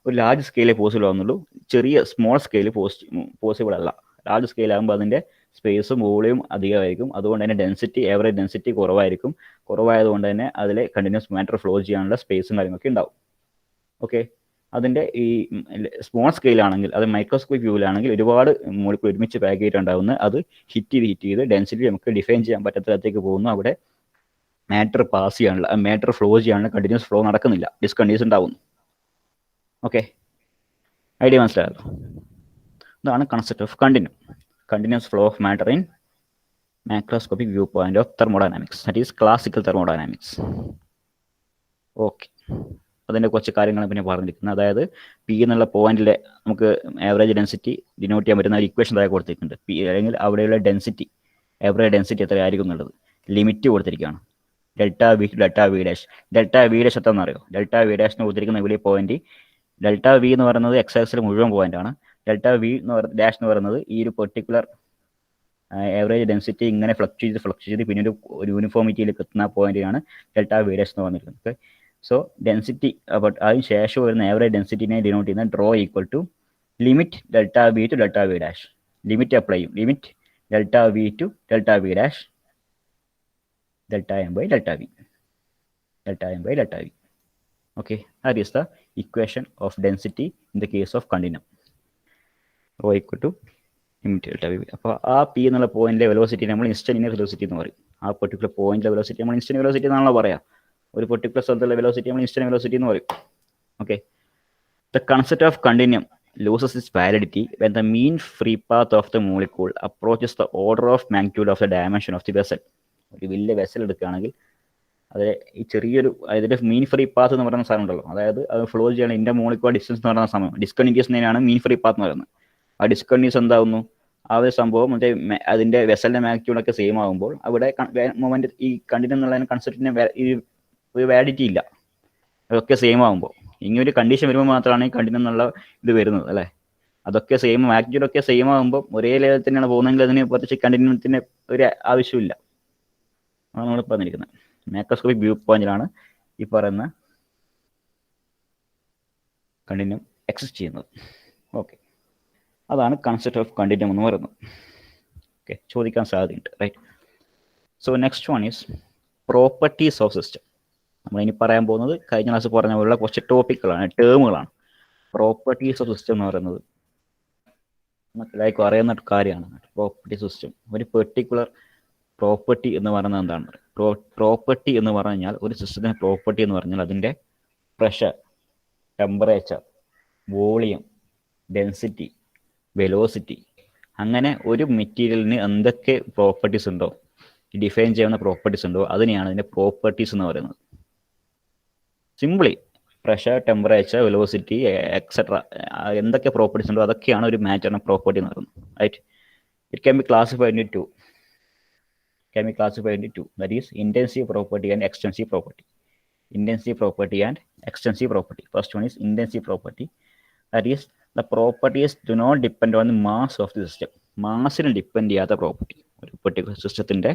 ഒരു ലാർജ് സ്കെയിലേ പോസിബിൾ ആവുന്നുള്ളൂ, ചെറിയ സ്മോൾ സ്കെയിൽ പോസിബിൾ അല്ല. ലാർജ് സ്കെയിൽ ആകുമ്പോൾ അതിൻ്റെ സ്പേസും വോളിയം അധികമായിരിക്കും, അതുകൊണ്ട് തന്നെ ആവറേജ് ഡെൻസിറ്റി കുറവായതുകൊണ്ട് തന്നെ അതിൽ കണ്ടിന്യൂസ് മാറ്റർ ഫ്ലോ ചെയ്യാനുള്ള സ്പേസും കാര്യങ്ങളൊക്കെ ഉണ്ടാവും. ഓക്കെ, അതിൻ്റെ ഈ സ്മോൾ സ്കെയിലാണെങ്കിൽ, അത് മൈക്രോസ്കോപ്പിക് വ്യൂവിലാണെങ്കിൽ ഒരുപാട് മോളിക്യൂൾ ഒരുമിച്ച് പാക്ക് ചെയ്തിട്ടുണ്ടാവുന്ന അത് ഹിറ്റ് ചെയ്ത് ഡെൻസിറ്റി നമുക്ക് ഡിഫൈൻ ചെയ്യാൻ പറ്റാത്തതിലേക്ക് പോകുന്നു. അവിടെ മാറ്റർ ഫ്ലോ ചെയ്യാനുള്ള കണ്ടിന്യൂസ് ഫ്ലോ നടക്കുന്നില്ല, ഡിസ്കണ്ടിന്യൂസ് ഉണ്ടാവുന്നു. ഓക്കെ, ഐഡിയ മനസ്സിലായല്ലോ? ഇതാണ് concept of continuous flow of matter in macroscopic view point of thermodynamics, that is classical thermodynamics. Okay, അതിൻ്റെ കുറച്ച് കാര്യങ്ങളാണ് പിന്നെ പറഞ്ഞിരിക്കുന്നത്. അതായത് പി എന്നുള്ള പോയിന്റിലെ നമുക്ക് ആവറേജ് ഡെൻസിറ്റി ഡിനോട്ട് ചെയ്യാൻ പറ്റുന്ന ഒരു ഇക്വേഷൻ താഴെ കൊടുത്തിട്ടുണ്ട്. പി അല്ലെങ്കിൽ അവിടെയുള്ള ഡെൻസിറ്റി, ആവറേജ് ഡെൻസിറ്റി എത്രയായിരിക്കും എന്നുള്ളത് ലിമിറ്റ് കൊടുത്തിരിക്കുകയാണ്. Delta V to delta V dash എത്രയെന്ന് അറിയോ? ഡെൽറ്റ വി ഡാഷിന് കൊടുത്തിരിക്കുന്ന വലിയ പോയിന്റ്, ഡെൽറ്റ വി എന്ന് പറയുന്നത് എക്സ് ആക്സിൽ മുഴുവൻ പോയിന്റാണ്. ഡെൽറ്റ വി ഡാഷ് എന്ന് പറയുന്നത് ഈ ഒരു പെർട്ടിക്കുലർ ആവറേജ് ഡെൻസിറ്റി ഇങ്ങനെ ഫ്ലക്ച്വേറ്റ് ചെയ്ത് പിന്നെ ഒരു യൂണിഫോമിറ്റിയിലേക്ക് എത്തുന്ന പോയിന്റിനാണ് ഡെൽറ്റ വി ഡാഷ് എന്ന് പറഞ്ഞിരിക്കുന്നത്. ഓക്കെ, സോ ഡെൻസിറ്റി അതിന് ശേഷം വരുന്ന ആവറേജ് ഡെൻസിറ്റിനെ ഡിനോട്ട് ചെയ്യുന്ന rho equal to limit delta V to delta V dash. Limit apply ചെയ്യും, limit delta V to delta V dash delta m by delta v. Okay, that is the equation of density in the case of continuum. Rho equal to limit delta v. അപ്പോൾ ആ P എന്നുള്ള പോയിന്റിലെ velocity നമ്മൾ instantaneous velocity എന്ന് പറയും. ആ particular പോയിന്റിലെ velocity നമ്മൾ ഇൻസ്റ്റന്റ് വെലോസിറ്റി എന്നാണല്ലോ പറയാം. ഒരു പെർട്ടിക്കുലർ സ്ഥലത്തുള്ള വെലോസിറ്റി നമ്മൾ ഇൻസ്റ്റന്റ് വെലോസിറ്റി എന്ന് പറയും. Okay, the concept of continuum loses its validity when the mean free path of the molecule approaches the order of magnitude of the dimension of the vessel. ഒരു വലിയ vessel എടുക്കുകയാണെങ്കിൽ അത് ഈ ചെറിയൊരു അതിൻ്റെ മീൻ ഫ്രീ പാത്ത് എന്ന് പറയുന്ന സാധനം ഉണ്ടല്ലോ, അതായത് അത് ഫ്ലോ ചെയ്യണം ഇൻ്റെ മോളിക്യൂൾ ഡിസ്റ്റൻസ് എന്ന് പറയുന്ന സമയം ഡിസ്കണ്ടിന്യൂസിനെയാണ് മീൻ ഫ്രീ പാത്ത് എന്ന് പറയുന്നത്. ആ ഡിസ്കണ്ടിന്യൂസ് എന്താവുന്നു, ആ ഒരു സംഭവം മറ്റേ അതിൻ്റെ വെസലിൻ്റെ മാഗ്നിറ്റ്യൂഡൊക്കെ സെയിം ആകുമ്പോൾ അവിടെ മൊമെന്റ് ഈ കണ്ടിന്യൂ എന്നുള്ളതിന് കൺസെപ്റ്റിന് ഒരു വാലിഡിറ്റി ഇല്ല. അതൊക്കെ സെയിം ആകുമ്പോൾ ഇങ്ങനെ ഒരു കണ്ടീഷൻ വരുമ്പോൾ മാത്രമാണ് ഈ കണ്ടിന്യൂ എന്നുള്ള ഇത് വരുന്നത് അല്ലേ. അതൊക്കെ സെയിം മാഗ്നിറ്റ്യൂഡ് ഒക്കെ സെയിം ആകുമ്പോൾ ഒരേ ലെവലിൽ തന്നെയാണ് പോകുന്നതെങ്കിൽ അതിന് കുറച്ച് കണ്ടിന്യൂത്തിന് ഒരു ആവശ്യമില്ല. അതാണ് നമ്മൾ പറഞ്ഞിരിക്കുന്നത്. മാക്രോസ്കോപ്പിക് വ്യൂ പോയിന്റിലാണ് ഈ പറയുന്ന കണ്ടിന്യൂം എക്സിസ്റ്റ് ചെയ്യുന്നത്. ഓക്കെ, അതാണ് കൺസെപ്റ്റ് ഓഫ് കണ്ടിന്യൂം എന്ന് പറയുന്നത്. ഓക്കെ, ചോദിക്കാൻ സാധ്യതയുണ്ട്, right. So next one is properties of system. നമ്മളിനി പറയാൻ പോകുന്നത് കഴിഞ്ഞ ക്ലാസ് പറഞ്ഞ പോലുള്ള കുറച്ച് ടോപ്പിക്കുകളാണ്, ടേമുകളാണ്. പ്രോപ്പർട്ടീസ് ഓഫ് സിസ്റ്റം എന്ന് പറയുന്നത് നമുക്ക് എല്ലാവർക്കും അറിയുന്ന കാര്യമാണ്. പ്രോപ്പർട്ടി സിസ്റ്റം, ഒരു പെർട്ടിക്കുലർ പ്രോപ്പർട്ടി എന്ന് പറയുന്നത് എന്താണ്? പ്രോപ്പർട്ടി എന്ന് പറഞ്ഞു കഴിഞ്ഞാൽ ഒരു സിസ്റ്റത്തിൻ്റെ പ്രോപ്പർട്ടി എന്ന് പറഞ്ഞാൽ അതിൻ്റെ pressure, temperature, volume, density, velocity, അങ്ങനെ ഒരു മെറ്റീരിയലിന് എന്തൊക്കെ പ്രോപ്പർട്ടീസ് ഉണ്ടോ, ഡിഫൈൻ ചെയ്യുന്ന പ്രോപ്പർട്ടീസ് ഉണ്ടോ, അതിനെയാണ് അതിൻ്റെ പ്രോപ്പർട്ടീസ് എന്ന് പറയുന്നത്. Simply pressure, temperature, velocity etcetera എന്തൊക്കെ പ്രോപ്പർട്ടീസ് ഉണ്ടോ അതൊക്കെയാണ് ഒരു മാറ്ററിൻ്റെ പ്രോപ്പർട്ടി എന്ന് പറയുന്നത്, right. It can be classified in two. That is intensive property and extensive property. Intensive property and extensive property. First one is intensive property. That is the properties do not depend on the mass of the system. മാസിന് depend ചെയ്യാത്ത property, ഒരു particular സിസ്റ്റത്തിൻ്റെ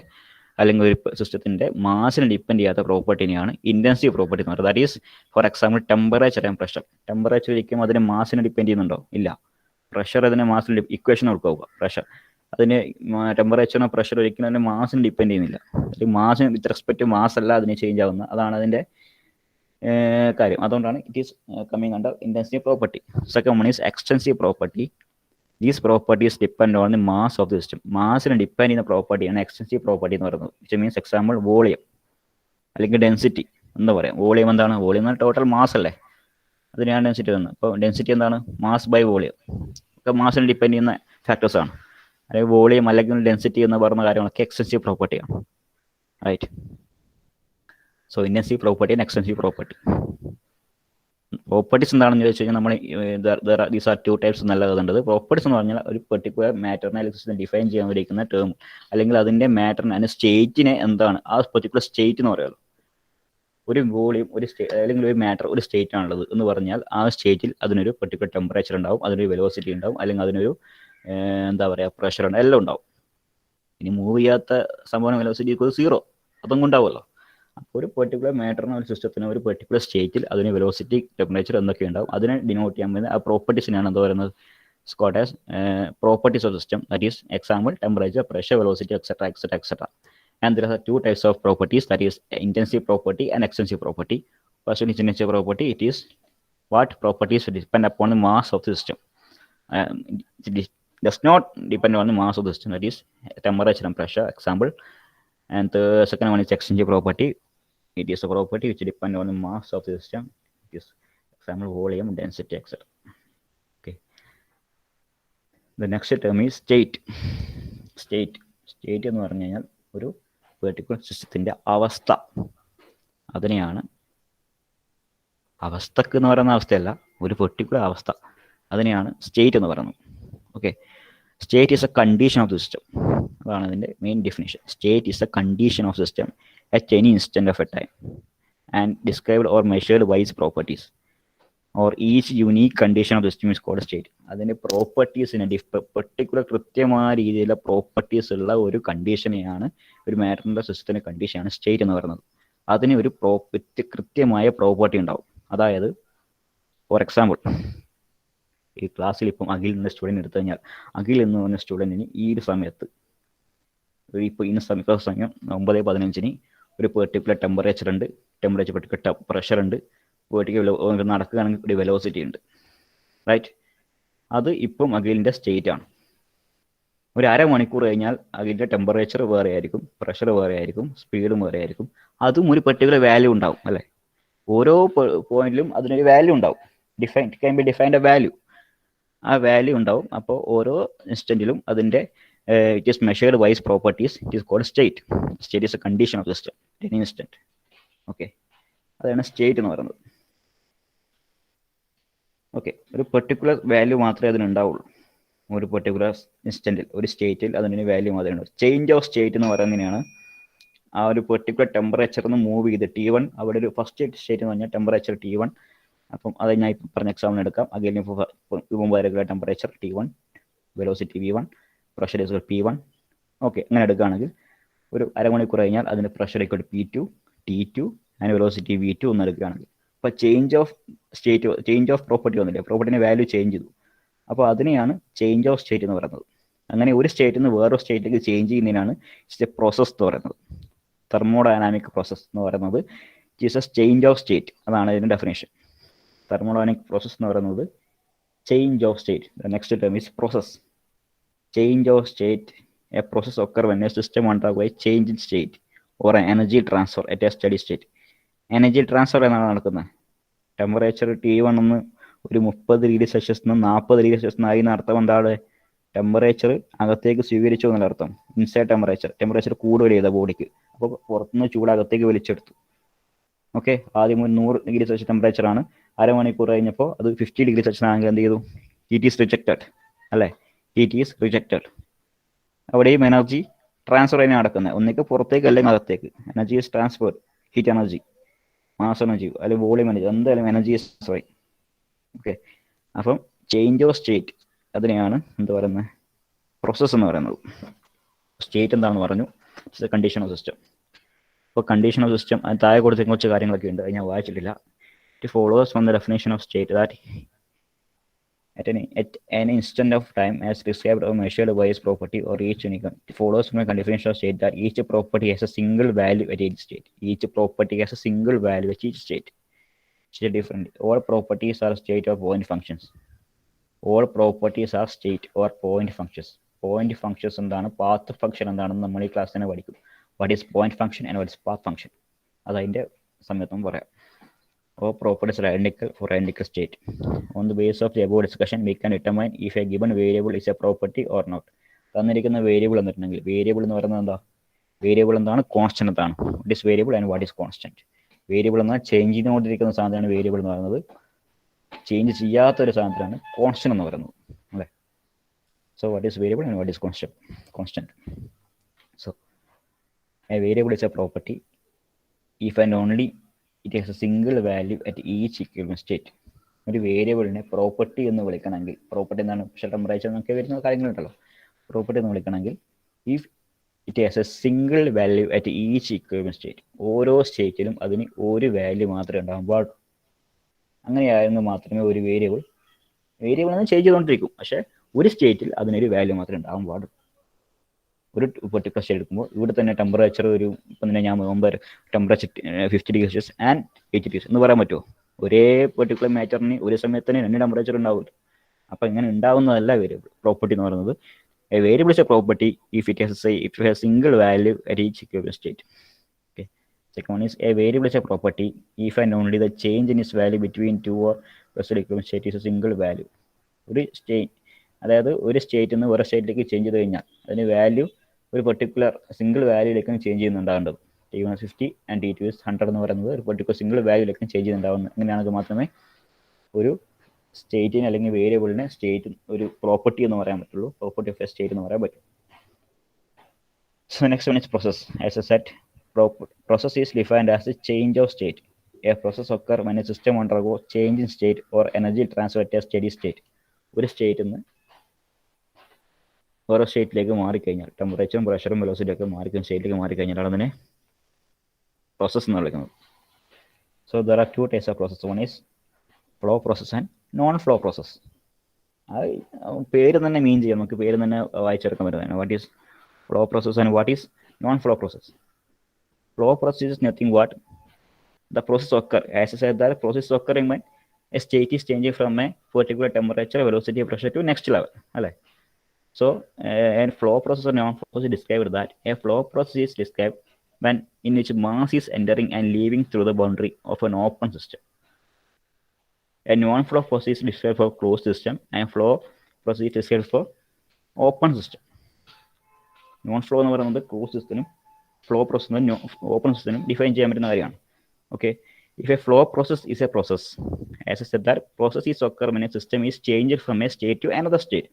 അല്ലെങ്കിൽ ഒരു സിസ്റ്റത്തിൻ്റെ മാസിന് depend ചെയ്യാത്ത പ്രോപ്പർട്ടിനെയാണ് intensive property എന്ന് പറയുന്നത്. That is for example temperature and pressure. Temperature ഒരിക്കലും അതിന് മാസിന് ഡിപ്പെൻഡ് ചെയ്യുന്നുണ്ടോ? ഇല്ല. പ്രഷർ അതിന് മാസിന് ഇക്വേഷൻ കൊടുക്കുക. പ്രഷർ അതിന് ടെമ്പറേച്ചറിനോ പ്രഷർ ഒരിക്കലും അതിൻ്റെ മാസിന് ഡിപ്പെൻഡ് ചെയ്യുന്നില്ല. മാസിന് വിത്ത് റെസ്പെക്ട് മാസ് അല്ല അതിന് ചേഞ്ച് ആവുന്നത്. അതാണ് അതിൻ്റെ കാര്യം. അതുകൊണ്ടാണ് it is coming under intensive property. Second one is extensive property. These properties depend on the mass of the system. മാസിന് ഡിപ്പെൻഡ് ചെയ്യുന്ന പ്രോപ്പർട്ടിയാണ് എക്സ്റ്റൻസീവ് പ്രോപ്പർട്ടി എന്ന് പറയുന്നത്. വിച്ച് മീൻസ് എക്സാമ്പിൾ വോളിയം അല്ലെങ്കിൽ ഡെൻസിറ്റി. എന്താ പറയുക, വോളിയം എന്താണ്? വോളിയം എന്നാൽ ടോട്ടൽ മാസ് അല്ലേ, അതിനാണ് ഡെൻസിറ്റി വന്നത്. അപ്പോൾ ഡെൻസിറ്റി എന്താണ്? മാസ് ബൈ വോളിയം ഒക്കെ മാസിന് ഡിപ്പെൻഡ് ചെയ്യുന്ന ഫാക്ടേഴ്സ് ആണ്. അല്ലെങ്കിൽ വോളിയം അല്ലെങ്കിൽ ഡെൻസിറ്റി എന്ന് പറയുന്ന കാര്യങ്ങളൊക്കെ എക്സ്റ്റൻസീവ് പ്രോപ്പർട്ടിയാണ്, right. So intensive property and extensive property. Properties എന്താണെന്ന് ചോദിച്ചു കഴിഞ്ഞാൽ നമ്മൾ ദീസ് ആർ ടു ടൈപ്സ് എന്നല്ല എഴുതേണ്ടത്. പ്രോപ്പർട്ടീസ് എന്ന് പറഞ്ഞാൽ ഒരു പെർട്ടിക്കുലർ മാറ്ററിനെ അല്ലെങ്കിൽ ഡിഫൈൻ ചെയ്യാൻ വേണ്ടിയിരിക്കുന്ന ടേം, അല്ലെങ്കിൽ അതിൻ്റെ മാറ്ററിന് അതിൻ്റെ സ്റ്റേറ്റിനെ എന്താണ് ആ പെർട്ടിക്കുലർ സ്റ്റേറ്റ് എന്ന് പറയുന്നത്. ഒരു വോളിയം ഒരു അല്ലെങ്കിൽ ഒരു മാറ്റർ ഒരു സ്റ്റേറ്റ് ആണുള്ളത് എന്ന് പറഞ്ഞാൽ ആ സ്റ്റേറ്റിൽ അതിനൊരു പെർട്ടിക്കുലർ ടെമ്പറേച്ചർ ഉണ്ടാവും, അതിനൊരു വെലോസിറ്റി ഉണ്ടാവും, അല്ലെങ്കിൽ അതിനൊരു എന്താ പറയുക പ്രഷർ ഉണ്ട്, എല്ലാം ഉണ്ടാവും. ഇനി മൂവ് ചെയ്യാത്ത സംഭവം വെലോസിറ്റി സീറോ അതൊന്നും ഉണ്ടാവുമല്ലോ. അപ്പോൾ ഒരു പെർട്ടിക്കുലർ മാറ്ററിന് ഒരു സിസ്റ്റത്തിന് ഒരു പെർട്ടിക്കുലർ സ്റ്റേറ്റിൽ അതിന് വെലോസിറ്റി, ടെമ്പറേച്ചർ എന്തൊക്കെ ഉണ്ടാവും അതിനെ ഡിനോട്ട് ചെയ്യാൻ പറ്റുന്ന ആ പ്രോപ്പർട്ടീസിനാണ് എന്താ പറയുന്നത്, Scott as properties of system. That is example temperature, pressure, velocity etcetera etcetera etcetera. And there are two types of properties, that is intensive property and extensive property. First one is intensive property. It is what properties depend upon the mass of the system. It does not depend on the mass of the system, that is temperature and pressure, example. And the second one is extensive property. It is a property which depend on the mass of the system. It is example volume, density, etc. Okay. The next term is state. State എന്ന് പറഞ്ഞു കഴിഞ്ഞാൽ ഒരു particular സിസ്റ്റത്തിൻ്റെ അവസ്ഥ. അതിനെയാണ് അവസ്ഥക്ക് എന്ന് പറയുന്ന അവസ്ഥയല്ല, ഒരു പെർട്ടിക്കുലർ അവസ്ഥ, അതിനെയാണ് സ്റ്റേറ്റ് എന്ന് പറയുന്നത്. Okay, state is a condition of the system. അതാണ് അതിൻ്റെ main definition. State is a condition of system at any instant of a time and described or measured by its properties or each unique condition of system is called state. അതിൻ്റെ പ്രോപ്പർട്ടീസിനെ particular കൃത്യമായ രീതിയിലുള്ള properties ഉള്ള ഒരു കണ്ടീഷനെയാണ്, ഒരു മാറ്ററിൻ്റെ സിസ്റ്റത്തിൻ്റെ കണ്ടീഷനാണ് state എന്ന് പറയുന്നത്. അതിന് ഒരു കൃത്യമായ പ്രോപ്പർട്ടി ഉണ്ടാവും. അതായത് ഫോർ എക്സാമ്പിൾ ഈ ക്ലാസ്സിൽ ഇപ്പം അഖിൽ എന്ന സ്റ്റുഡൻറ്റ് എടുത്തു കഴിഞ്ഞാൽ അഖിൽ എന്ന് പറഞ്ഞ സ്റ്റുഡൻറ്റിന് ഈ ഒരു സമയത്ത് ഇപ്പോൾ ഇന്ന സമയം 9:15 ഒരു പെർട്ടിക്കുലർ ടെമ്പറേച്ചർ ഉണ്ട്, പെർട്ടിക്കുലർ പ്രഷർ ഉണ്ട്, പെർട്ടിക്കുലർ നടക്കുകയാണെങ്കിൽ ഒരു വെലോസിറ്റി ഉണ്ട്, റൈറ്റ്. അത് ഇപ്പം അഖിലിൻ്റെ സ്റ്റേറ്റ് ആണ്. ഒരു അരമണിക്കൂർ കഴിഞ്ഞാൽ അതിൻ്റെ ടെമ്പറേച്ചർ വേറെ ആയിരിക്കും, പ്രഷർ വേറെ ആയിരിക്കും, സ്പീഡും വേറെ ആയിരിക്കും. അതും ഒരു പെർട്ടിക്കുലർ വാല്യൂ ഉണ്ടാവും അല്ലേ. ഓരോ പോയിന്റിലും അതിനൊരു വാല്യൂ ഉണ്ടാവും. Can be defined a value. ആ വാല്യൂ ഉണ്ടാവും. അപ്പോൾ ഓരോ ഇൻസ്റ്റന്റിലും അതിൻ്റെ it is measured by its properties. It is called state. State is a condition of system any instant. Okay, അതാണ് സ്റ്റേറ്റ് എന്ന് പറയുന്നത്. ഓക്കെ, ഒരു പെർട്ടിക്കുലർ വാല്യൂ മാത്രമേ അതിനുണ്ടാവുള്ളൂ. ഒരു പെർട്ടിക്കുലർ ഇൻസ്റ്റന്റിൽ ഒരു സ്റ്റേറ്റിൽ അതിന് വാല്യൂ മാത്രമേ ഉണ്ടാവും. ചേഞ്ച് ഓഫ് സ്റ്റേറ്റ് എന്ന് പറയുന്നതിനാണ് ആ ഒരു പെർട്ടിക്കുലർ ടെമ്പറേച്ചറിൽ നിന്ന് മൂവ് ചെയ്ത് T1 അവിടെ ഒരു ഫസ്റ്റ് സ്റ്റേറ്റ് എന്ന് പറഞ്ഞാൽ ടെമ്പറേച്ചർ T1. അപ്പം അത് ഞാൻ ഇപ്പം പറഞ്ഞ എക്സാമ്പിൾ എടുക്കാം. അഗൈൻ മുമ്പ് regular temperature T1, velocity V1, pressure is P1. Okay, അങ്ങനെ എടുക്കുകയാണെങ്കിൽ ഒരു അരമണിക്കൂർ കഴിഞ്ഞാൽ അതിന് pressure equal P2, T2 and velocity V2 എന്ന് എടുക്കുകയാണെങ്കിൽ അപ്പോൾ change of state, change of property വന്നില്ലേ, പ്രോപ്പർട്ടിൻ്റെ വാല്യൂ ചേഞ്ച് ചെയ്തു. അപ്പോൾ അതിനെയാണ് ചേഞ്ച് ഓഫ് സ്റ്റേറ്റ് എന്ന് പറയുന്നത്. അങ്ങനെ ഒരു സ്റ്റേറ്റിൽ നിന്ന് വേറൊരു സ്റ്റേറ്റിലേക്ക് ചേഞ്ച് ചെയ്യുന്നതിനാണ് ഇറ്റ്സ് എ പ്രോസസ് എന്ന് പറയുന്നത്. തെർമോഡൈനാമിക് പ്രോസസ് എന്ന് പറയുന്നത് it's A change of state. അതാണ് ഇതിൻ്റെ ഡെഫിനേഷൻ. തെർമോഡൈനാമിക് പ്രോസസ് എന്ന് പറയുന്നത് change of state. The next term is process. Change of state, A process occur when a system undergoes a change in state or an energy transfer at a steady state. Energy transfer എന്നാണ് നടക്കുന്നത്. Temperature T1 ഒന്ന് ഒരു 30°C നിന്ന് 40°C ആയി എന്നർത്ഥം എന്താണ്? Temperature അകത്തേക്ക് സ്വീകരിച്ചു എന്നുള്ള അർത്ഥം. ഇൻസൈഡ് ടെമ്പറേച്ചർ കൂടുതൽ ചെയ്ത ബോഡിക്ക്, അപ്പോൾ പുറത്തുനിന്ന് ചൂട് അകത്തേക്ക് വലിച്ചെടുത്തു. ഓക്കെ, ആദ്യം ഒരു 100°C ടെമ്പറേച്ചറാണ്, അരമണിക്കൂർ കഴിഞ്ഞപ്പോൾ അത് 50°C ആണെങ്കിൽ എന്ത് ചെയ്തു? ഹീറ്റ് ഈസ് റിജക്റ്റഡ് അല്ലേ? Heat is rejected. അവിടെയും എനർജി ട്രാൻസ്ഫർ തന്നെ നടക്കുന്നത്, ഒന്നിക്ക് പുറത്തേക്ക് അല്ലെങ്കിൽ അകത്തേക്ക്. Energy is transfer, heat energy, mass energy അല്ലെങ്കിൽ വോളിയം എനർജി, എന്തായാലും എനർജി ഈസ് ട്രാൻസ്ഫർ. ഓക്കെ, അപ്പം ചേഞ്ച് ഓഫ് സ്റ്റേറ്റ് അതിനെയാണ് എന്താ പറയുന്നത്? പ്രോസസ് എന്ന് പറയുന്നത്. സ്റ്റേറ്റ് എന്താണെന്ന് പറഞ്ഞു, it's A condition of system. ഇപ്പോൾ കണ്ടീഷൻ ഓഫ് സിസ്റ്റം അത് താഴെ കൊടുത്ത കുറച്ച് കാര്യങ്ങളൊക്കെ ഉണ്ട്, അത് ഞാൻ വായിച്ചിട്ടില്ല. It follows from the definition of state that at any instant of time as described or measured by its property or each unique. It follows from a definition of state that each property has a single value at each state. Each property has a single value at each state. It's different. All properties are state or point functions. All properties are state or point functions. Point functions എന്താണ്, path function എന്താണെന്ന് നമ്മൾ ഈ class തന്നെ പഠിക്കും. What is point function and what is path function? അതതിൻ്റെ സമയത്തും പറയാം. All properties are identical for identical state. On the basis of the above discussion, we can determine if a given variable is a property or not. തന്നിരിക്കുന്ന variable എന്നിട്ടുണ്ടെങ്കിൽ, variable എന്ന് പറയുന്നത് എന്താ? Variable എന്താണ്? Constant എന്താണ്? What is variable and what is constant? Variable എന്നാൽ change ചെയ്തുകൊണ്ടിരിക്കുന്ന സാധനമാണ് variable എന്ന് പറയുന്നത്. ചേഞ്ച് ചെയ്യാത്തൊരു സാധനത്തിനാണ് കോൺസ്റ്റന്റ് എന്ന് പറയുന്നത് അല്ലേ? So what is variable and what is constant? So A variable is A property if and only it has a single value at each equivalent state. ഒരു വേരിയബിളിനെ പ്രോപ്പർട്ടി എന്ന് വിളിക്കണമെങ്കിൽ, പ്രോപ്പർട്ടി എന്താണ്? ടെമ്പറേച്ചർ എന്നൊക്കെ വരുന്ന കാര്യങ്ങളുണ്ടല്ലോ. പ്രോപ്പർട്ടി എന്ന് വിളിക്കണമെങ്കിൽ if it has a single value at each equivalent state. ഓരോ സ്റ്റേറ്റിലും അതിന് ഒരു വാല്യൂ മാത്രമേ ഉണ്ടാകാൻ പാടുള്ളൂ. അങ്ങനെയായിരുന്നു മാത്രമേ ഒരു വേരിയബിൾ എന്ന് ചേഞ്ച് ചെയ്തുകൊണ്ടിരിക്കും, പക്ഷേ ഒരു സ്റ്റേറ്റിൽ അതിനൊരു വാല്യൂ മാത്രമേ ഉണ്ടാകാൻ പാടുള്ളൂ. ഒരു പെർട്ടിക്കുലർ സ്റ്റേറ്റ് എടുക്കുമ്പോൾ ഇവിടെ തന്നെ ടെമ്പറേച്ചർ ഒരു ഇപ്പം തന്നെ ഞാൻ മുമ്പ് ടെമ്പറേച്ചർ 50°C ആൻഡ് 80°C എന്ന് പറയാൻ പറ്റുമോ? ഒരേ പെർട്ടിക്കുലർ മാറ്ററിന് ഒരു സമയത്ത് തന്നെ 2 ടെമ്പറേച്ചർ ഉണ്ടാവില്ല. അപ്പം ഇങ്ങനെ ഉണ്ടാവുന്നതല്ല വേരിയബിൾ. പ്രോപ്പർട്ടി എന്ന് പറയുന്നത് A variable is A property if it has single value at each equivalent state. Okay, second one is A variable is A property if and only the change in is value between 2 or equivalent state is A single value. ഒരു state, അതായത് ഒരു സ്റ്റേറ്റിൽ നിന്ന് വേറെ സ്റ്റേറ്റിലേക്ക് change ചെയ്ത് കഴിഞ്ഞാൽ അതിന് വാല്യൂ ഒരു പെർട്ടിക്കുലർ സിംഗിൾ വാല്യൂയിലേക്കാണ് ചേഞ്ച് ചെയ്യുന്നുണ്ടാകേണ്ടത്. T1 50 ആൻഡ് T2 100 എന്ന് പറയുന്നത് ഒരു പെർട്ടിക്കുലർ സിംഗിൾ വാല്യൂയിലേക്കും ചേഞ്ച് ചെയ്യുന്നുണ്ടാകുന്നത്. അങ്ങനെയാണെങ്കിൽ മാത്രമേ ഒരു സ്റ്റേറ്റിന് അല്ലെങ്കിൽ വേരിയബിളിനെ സ്റ്റേറ്റ് ഒരു പ്രോപ്പർട്ടി എന്ന് പറയാൻ പറ്റുള്ളൂ, പ്രോപ്പർട്ടി ഓഫ് എ സ്റ്റേറ്റ് എന്ന് പറയാൻ പറ്റും. So next one is process. As A set, process is defined as A change of state. A process occur when a system undergo change in state or energy transfer at a steady state. ഒരു സ്റ്റേറ്റിൽ നിന്ന് ഓരോ സ്റ്റേറ്റിലേക്ക് മാറിക്കഴിഞ്ഞാൽ, ടെമ്പറേച്ചറും പ്രഷറും velocity ഒക്കെ സ്റ്റേറ്റിലേക്ക് മാറിക്കഴിഞ്ഞാൽ അതിനെ പ്രോസസ് എന്ന് വിളിക്കുന്നത്. So there are 2 types of process. One is flow process and non flow process. അത് പേര് തന്നെ മീൻ ചെയ്യാം, നമുക്ക് പേര് തന്നെ വായിച്ചെടുക്കാൻ പറ്റുന്നതാണ്. What is flow process and what is known flow process? Flow process is nothing what the process occur, as I said, that process occurring when a state is changing from a particular temperature, velocity, pressure to next level. So and flow process or non-flow process is described that a flow process is described when in which mass is entering and leaving through the boundary of an open system. A non-flow process is described for closed system and flow process is described for open system. Non-flow എന്ന് പറയുന്നത് close സിസ്റ്റത്തിനും flow പ്രോസസ്സിനും open സിസ്റ്റത്തിനും define ചെയ്യാൻ പറ്റുന്ന കാര്യമാണ്. Okay, if a flow process is a process, as I said, that process is occur when a system is changed from a state to another state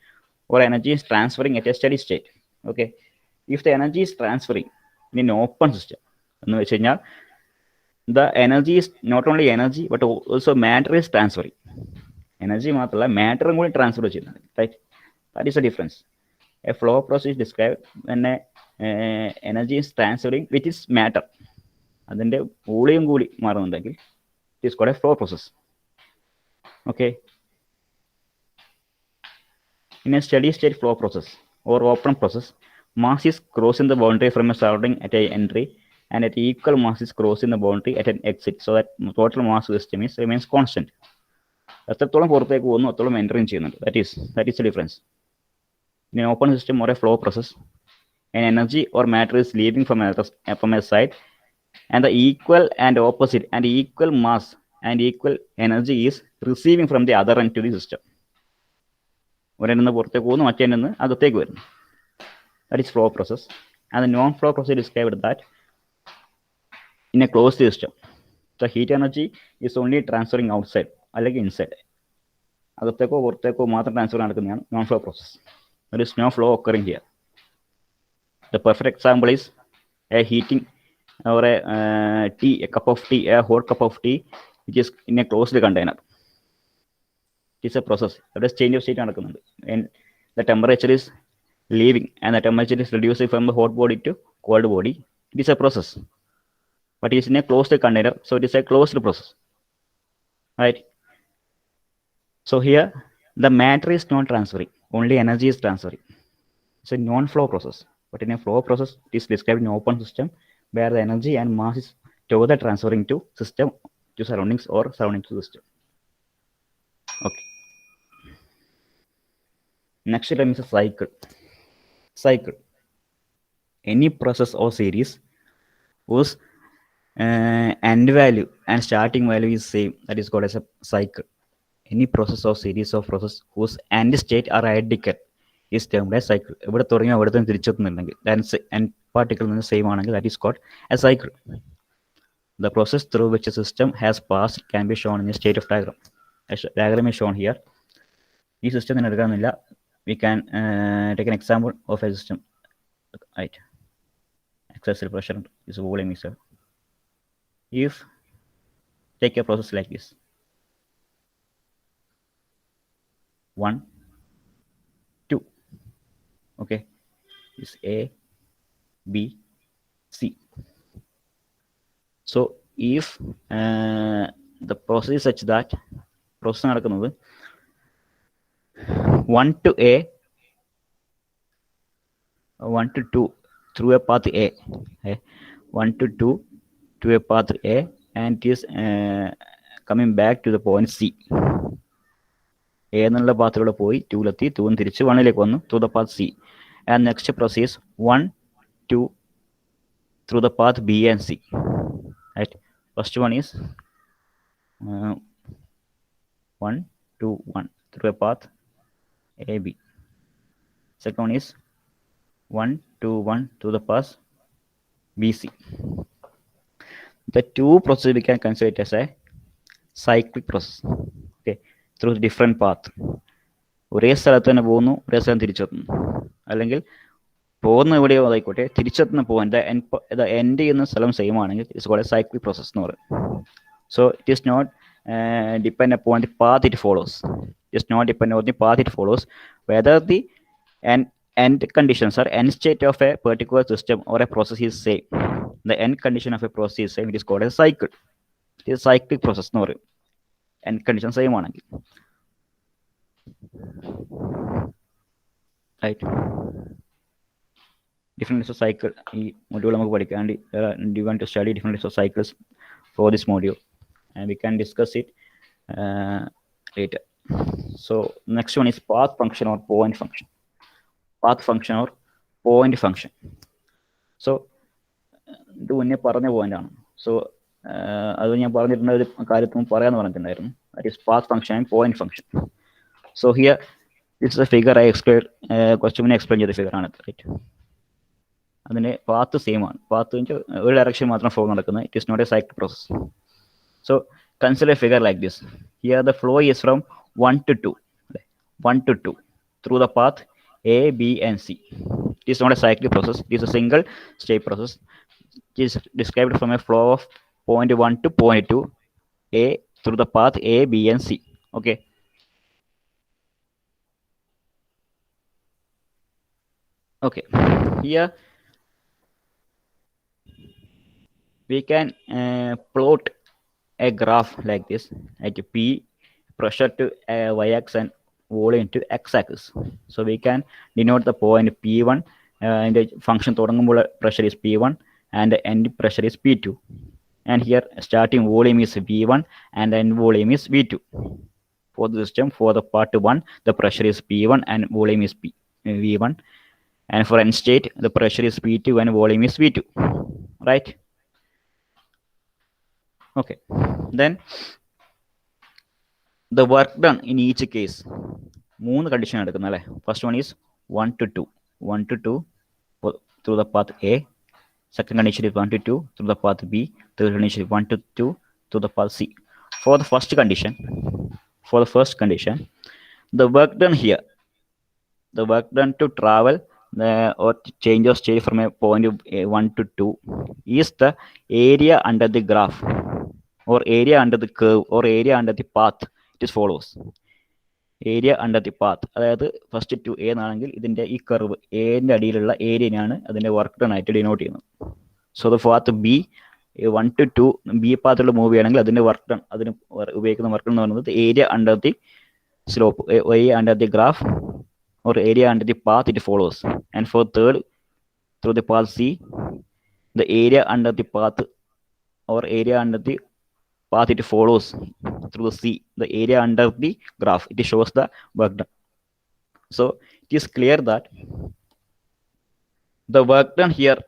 or energy is transferring at a steady state. Okay, if the energy is transferring in an open system, എന്ന് വെച്ച് കഴിഞ്ഞാൽ the energy is not only energy but also matter is transferring. Energy മാത്രമല്ല മാറ്ററും കൂടി transfer ചെയ്യുന്നത്, right? That is a difference. A flow process describe when energy is transferring which is matter. അതിൻ്റെ volume കൂടി മാറുന്നുണ്ടെങ്കിൽ it is called a flow process. Okay. In a steady state flow process or open process, mass is crossing the boundary from a surrounding at an entry and at equal mass is crossing the boundary at an exit, so that total mass system remains constant. എത്രത്തോളം പുറത്തേക്ക് പോകുന്നു അത്രത്തോളം entering ചെയ്യുന്നുണ്ട്. That is the difference. In an open system or a flow process, an energy or matter is leaving from a side and the equal and opposite and equal mass and equal energy is receiving from the other end to the system. ഒരെണ്ണം നിന്ന് പുറത്തേക്ക് പോകുന്നു, മറ്റേ നിന്ന് അകത്തേക്ക് വരുന്നു. That is flow process. And the non-flow process described that in a closed system, the heat energy is only transferring outside അല്ലെങ്കിൽ inside. അകത്തേക്കോ പുറത്തേക്കോ മാത്രം ട്രാൻസ്ഫർ നടക്കുന്നതാണ് non flow process. There is no flow occurring here. The perfect example is a heating or a cup of tea, a hot cup of tea which is in a closed container. It is a process. There is change of state നടക്കുന്നുണ്ട്. And the temperature is leaving and the temperature is reducing from the hot body to cold body. It is a process. But it is in a closed container, so it is a closed process. Right? So here the matter is not transferring, only energy is transferring. It's a non-flow process. But in a flow process, it is described in an open system where the energy and mass is together transferring to system, to surroundings or surrounding to system. Okay. Next term is a cycle. Cycle. Any process or series whose end value and starting value is same, that is called as a cycle. Any process or series of process whose end state are identical is termed as cycle. ഇവിടെ തുടങ്ങി അവിടെ തന്നെ തിരിച്ചെത്തുന്നുണ്ടെങ്കിൽ end particle നിന്ന് same ആണെങ്കിൽ that is called a cycle. The process through which a system has passed can be shown in a state of diagram. A diagram is shown here. ഈ system തന്നെ എടുക്കാമെന്നില്ല. We can take an example of a system. Right. Excessive pressure is a volume mixer. If take a process like this, 1, 2, okay, is A, B, C. So if the process is such that process നടക്കുന്നത് 1 to A, 1 to 2 through a path A, 1 to 2 to a path A, and it is coming back to the point C. A എന്നുള്ള പാത്തിലൂടെ പോയി 2 2 തിരിച്ച് 1ലേക്ക് വന്നു through the path C. And next process 1, 2 through the path B and C. Right. First one is 1, 2, 1 through a path A, B. Second one is 1, 2, 1 through the path B, C. The two processes we can consider it as a cyclic process. Okay. Through different path. ഒരേ സ്ഥലത്ത് തന്നെ പോകുന്നു, ഒരേ സ്ഥലം തിരിച്ചെത്തുന്നു. അല്ലെങ്കിൽ പോകുന്ന എവിടെയോ ആയിക്കോട്ടെ, തിരിച്ചെത്തുന്ന പോയിന്റ് എൻഡ് ചെയ്യുന്ന സ്ഥലം സെയിം ആണെങ്കിൽ it's called a cyclic process എന്ന് പറയും. So it is not depend upon the path it follows. It is not depend on the path it follows whether the end conditions or end state of a particular system or a process is same. The end condition of a process is same. It is called a cycle. It is a cyclic process എന്ന് പറയും. End condition same ആണെങ്കിൽ. Right. Different types of cycle. ഈ module നമുക്ക് പഠിക്കാണ്ട് do you want to study different types of cycles for this module, and we can discuss it later. So next one is path function or point function. Path function or point function. So ഇത് മുന്നേ പറഞ്ഞ point ആണ്. So അത് ഞാൻ പറഞ്ഞിട്ടുള്ള ഒരു കാര്യത്തിൽ പറയാന്ന് പറഞ്ഞിട്ടുണ്ടായിരുന്നു. That is path function and point function. So here this is a figure I explained കുറച്ച് മുന്നേ എക്സ്പ്ലെയിൻ ചെയ്ത ഫിഗർ ആണ്. റൈറ്റ്. അതിന്റെ പാത്ത് സെയിം ആണ്. പാത്ത് ഒരു ഡയറക്ഷൻ മാത്രം ഫ്ലോ നടക്കുന്നത്. It is not a cyclic process. So consider a figure like this. Here the flow is from 1 to 2. 1 to 2 through the path A, B, and C. It is not a cyclic process. It is a single state process. is described from a flow of point 1 to point 2 A through the path A, B, and C. Okay. Okay. Here we can plot a graph like this, like P pressure to y-axis and volume to x-axis. So we can denote the point P1 and the function pressure is P1 and the end pressure is P2. And here starting volume is V1 and end volume is V2. For the system, for the part 1, the pressure is P1 and volume is V1. And for end state, the pressure is P2 and volume is V2. Right? Okay. Then the work done in each case. 3 condition എടുക്കുന്നത് അല്ലേ. First one is 1 to 2. 1 to 2 through the path A. Second condition is 1 to 2 through the path B. Third condition is 1 to 2 through the path C. For the first condition, the work done here, the work done to travel or change of state from a point of 1 to 2 is the area under the graph or area under the curve or area under the path. It is follows. Area under the path, അതായത് first to A എന്നാണെങ്കിൽ ഇതിൻ്റെ ഈ curve എന്റെ അടിയിലുള്ള ഏരിയയാണ് അതിൻ്റെ work done ആയിട്ട് denote ചെയ്യുന്നത്. So the path B 1 to 2 B പാത്തിലുള്ള മൂവ് ചെയ്യണമെങ്കിൽ അതിൻ്റെ വർക്ക് ഡൺ, അതിന് ഉപയോഗിക്കുന്ന വർക്ക് ഡൺ എന്ന് പറയുന്നത് area under the slope, area under the graph or area under the path it follows. And for third, through the path C, the area under the path or area under the path it follows through the C, the area under the graph, it shows the work done. So it is clear that the work done here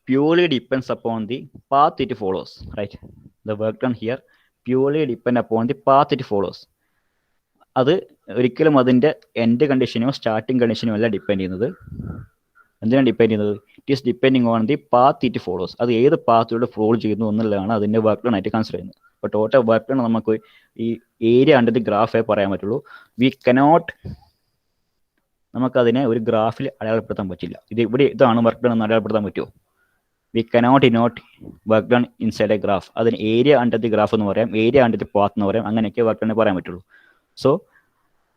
purely depends upon the path it follows, right? The work done here purely depends upon the path it follows. അത് ഒരിക്കലും അതിൻ്റെ end കണ്ടീഷനോ starting കണ്ടീഷനോ അല്ല depend ചെയ്യുന്നത്. എന്തിനാണ് depend ചെയ്യുന്നത്? It is depending on the path it follows. അത് ഏത് പാത്തിലൂടെ follow ചെയ്യുന്നു എന്നുള്ളതാണ് അതിൻ്റെ വർക്ക് ഡൺ ആയിട്ട് കൺസിഡർ ചെയ്യുന്നത്. അപ്പോൾ ടോട്ടൽ വർക്ക് ഡൺ നമുക്ക് ഈ ഏരിയ അണ്ടർ ദി ഗ്രാഫേ പറയാൻ പറ്റുള്ളൂ. വി കനോട്ട്, നമുക്കതിനെ ഒരു ഗ്രാഫിൽ അടയാളപ്പെടുത്താൻ പറ്റില്ല. ഇതാണ് വർക്ക് ഡൺ എന്ന് അടയാളപ്പെടുത്താൻ പറ്റുമോ? വി കനോട്ട് ഇനോട്ട് work done inside a graph. അതിന് ഏരിയ അണ്ടർ ദി ഗ്രാഫ് എന്ന് പറയാം, ഏരിയ അണ്ടർ ദി പാത്ത് എന്ന് പറയാം. അങ്ങനെയൊക്കെ വർക്ക് ഡൺ പറയാൻ പറ്റുള്ളൂ. സോ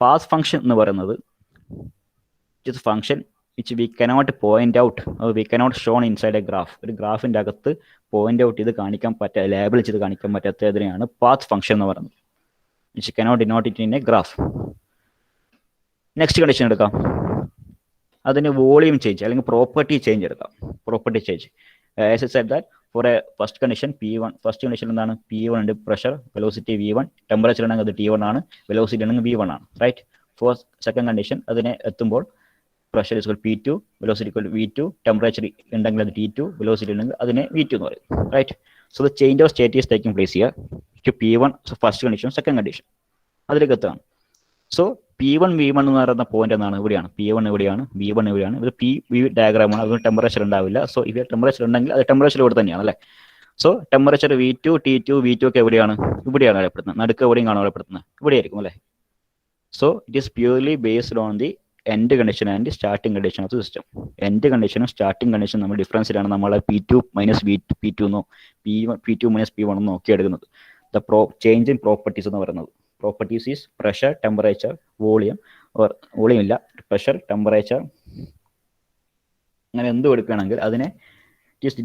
പാത്ത് ഫംഗ്ഷൻ എന്ന് പറയുന്നത് it is function which we cannot point out, we cannot shown inside a graph. ഒരു ഗ്രാഫിൻ്റെ അകത്ത് പോയിന്റ് ഔട്ട് ചെയ്ത് കാണിക്കാൻ ലേബിൾ ചെയ്ത് കാണിക്കാൻ പറ്റാത്തതിനെയാണ് പാത്ത് ഫംഗ്ഷൻ എന്ന് പറയുന്നത്. Which cannot denote it in a graph. Next condition എടുക്കാം. അതിന് വോളിയം ചേഞ്ച് അല്ലെങ്കിൽ പ്രോപ്പർട്ടി ചേഞ്ച് എടുക്കാം. Property change as I said that for a first condition P1, first condition എന്താണ്? P1 ഉണ്ട് പ്രഷർ, വെലോസിറ്റി V1, ടെമ്പറേച്ചർ ആണെങ്കിൽ അത് T1 ആണ്, velocity ആണെങ്കിൽ V1 ആണ്, റൈറ്റ്? ഫോർ സെക്കൻഡ് കണ്ടീഷൻ അതിനെ എത്തുമ്പോൾ pressure equal P2, velocity equal V2, temperature ഉണ്ടെങ്കിൽ അത് T2, വെലോസിറ്റി ഉണ്ടെങ്കിൽ അതിനെ V2 എന്ന് പറയും, right? So the change of state is taking place here to P1, first condition, second condition അതിലേക്ക് എത്തുകയാണ്. സോ P1 V1 എന്ന് പറയുന്ന പോയിന്റ് എന്നാണ് ഇവിടെയാണ്. P1 ഇവിടെയാണ്, V1 ഇവിടെയാണ്. ഇത് PV ഡയഗ്രാമാണ്, അത് ടെമ്പറേച്ചർ ഉണ്ടാവില്ല. സോ ഇത് ടെമ്പറേച്ചർ ഉണ്ടെങ്കിൽ അത് ടെമ്പറേച്ചർ ഇവിടെ തന്നെയാണ്, അല്ലേ? So temperature V2, T2, V2 ഒക്കെ എവിടെയാണ്? ഇവിടെയാണ് അറിയപ്പെടുന്നത്. നടുക്ക് എവിടെയും കാണാൻ അറിയപ്പെടുന്നത് ഇവിടെ ആയിരിക്കും, അല്ലേ? So it is purely based on the end condition and starting condition of the system. End കണ്ടീഷനും സ്റ്റാർട്ടിംഗ് കണ്ടീഷൻ നമ്മൾ ഡിഫറൻസിലാണ് നമ്മൾ P2 മൈനസ് P2 എന്നോ P2 മൈനസ് P1 എന്നോ ഒക്കെ എടുക്കുന്നത്. ദ ചേഞ്ച് ഇൻ പ്രോപ്പർട്ടീസ് എന്ന് പറയുന്നത്. Properties is pressure, temperature, volume, or volume ഇല്ല, pressure, temperature, അങ്ങനെ എന്ത് എടുക്കുകയാണെങ്കിൽ അതിനെ it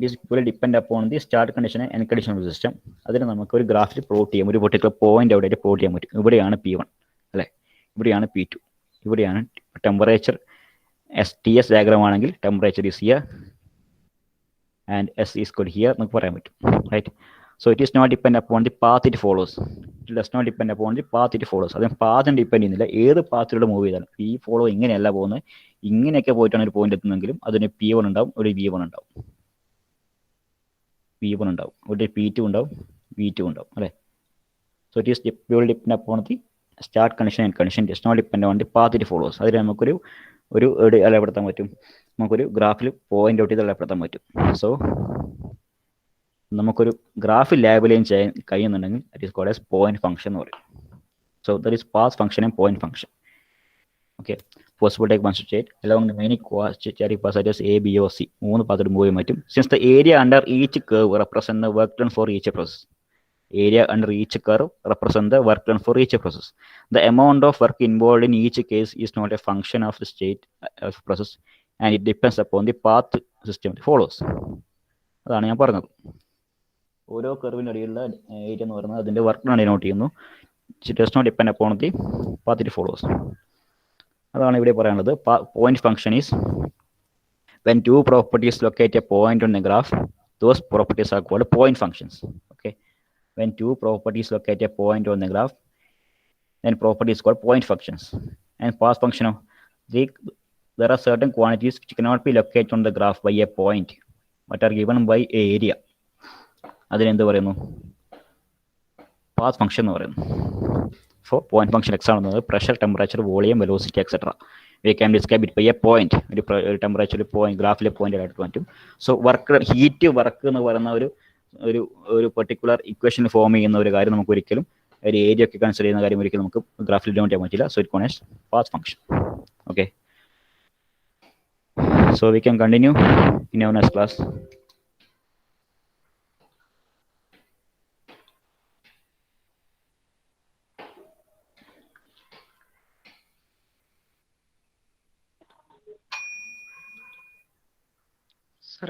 is fully depend upon the start condition and end condition of the system. അതിനെ നമുക്ക് ഒരു ഗ്രാഫിൽ പ്ലോട്ട് ചെയ്യാം, ഒരു പെർട്ടിക്കുലർ പോയിന്റ് അവിടെ പ്ലോട്ട് ചെയ്യാൻ പറ്റും. ഇവിടെയാണ് P1, അല്ലേ? ഇവിടെയാണ് P2, ഇവിടെയാണ് ടെമ്പറേച്ചർ. TS ഡയഗ്രാം ആണെങ്കിൽ temperature is here and S is equal here നമുക്ക് പറയാൻ പറ്റും, right? So it is not depend upon the path it follows. It does not depend upon the path it follows. അതിന് പാത്തിന് depend ചെയ്യുന്നില്ല. ഏത് പാത്തിലൂടെ move ചെയ്താലും ഈ follow ഇങ്ങനെയല്ല പോകുന്നത്, ഇങ്ങനെയൊക്കെ പോയിട്ടാണ് ഒരു പോയിന്റ് എത്തുന്നതെങ്കിലും അതിന് P1 ഉണ്ടാവും, ഒരു V1 ഉണ്ടാവും, V1 ഉണ്ടാവും, ഒരു P2 ഉണ്ടാവും, V2 ഉണ്ടാവും, അല്ലേ? So it is purely depend upon the start condition and condition. It does not depend on the path it follows. അതിന് നമുക്കൊരു അടയാളപ്പെടുത്താൻ പറ്റും, നമുക്കൊരു ഗ്രാഫിൽ പോയിന്റ് ഔട്ട് ചെയ്ത് അടയാളപ്പെടുത്താൻ പറ്റും. സോ നമുക്കൊരു ഗ്രാഫ് ലേബൽ ചെയ്യാൻ കഴിയുന്നുണ്ടെങ്കിൽ it is called as point function എന്ന് പറയും. So that is path function and point function. Okay, possible take one state along the many quadratic passages A, B, or C. Since the area under each curve represents the work done for each process. Area under each curve represents the work done for each process. The amount of work involved in each case is not a function of the state of process, and it depends upon the path system it follows. അതാണ് ഞാൻ പറഞ്ഞത്. ഓരോ കർവിനടിയിലുള്ള area എന്ന് പറയുന്നത് അതിൻ്റെ വർക്കിനാണ് denote ചെയ്യുന്നു. It does not depend upon the path it follows. അതാണ് ഇവിടെ പറയാനുള്ളത്. Point function is when two properties locate a point on the graph, those properties are called point functions. Okay, when two properties locate a point on the graph, then property is called point functions. And path function of there are certain quantities which cannot be located on the graph by a point but are given by area. അതിനെന്ത് പറയുന്നു? Path function എന്ന് പറയുന്നു. For point function example pressure, temperature, volume, velocity etcetera. We can describe it by a point. ഒരു temperature point, ഗ്രാഫിലെ point ആയിട്ട് പറ്റും. So work, heat work എന്ന് പറയുന്ന ഒരു പെർട്ടിക്കുലർ ഇക്വേഷൻ ഫോം ചെയ്യുന്ന ഒരു കാര്യം നമുക്ക് ഒരിക്കലും ഒരു ഏരിയ ഒക്കെ കൺസിഡർ ചെയ്യുന്ന കാര്യം ഒരിക്കലും നമുക്ക് ഗ്രാഫിൽ ഡിനോട്ട് ചെയ്യാൻ പറ്റില്ല. So it comes as path function. Okay, so we can continue in our next class. Sir,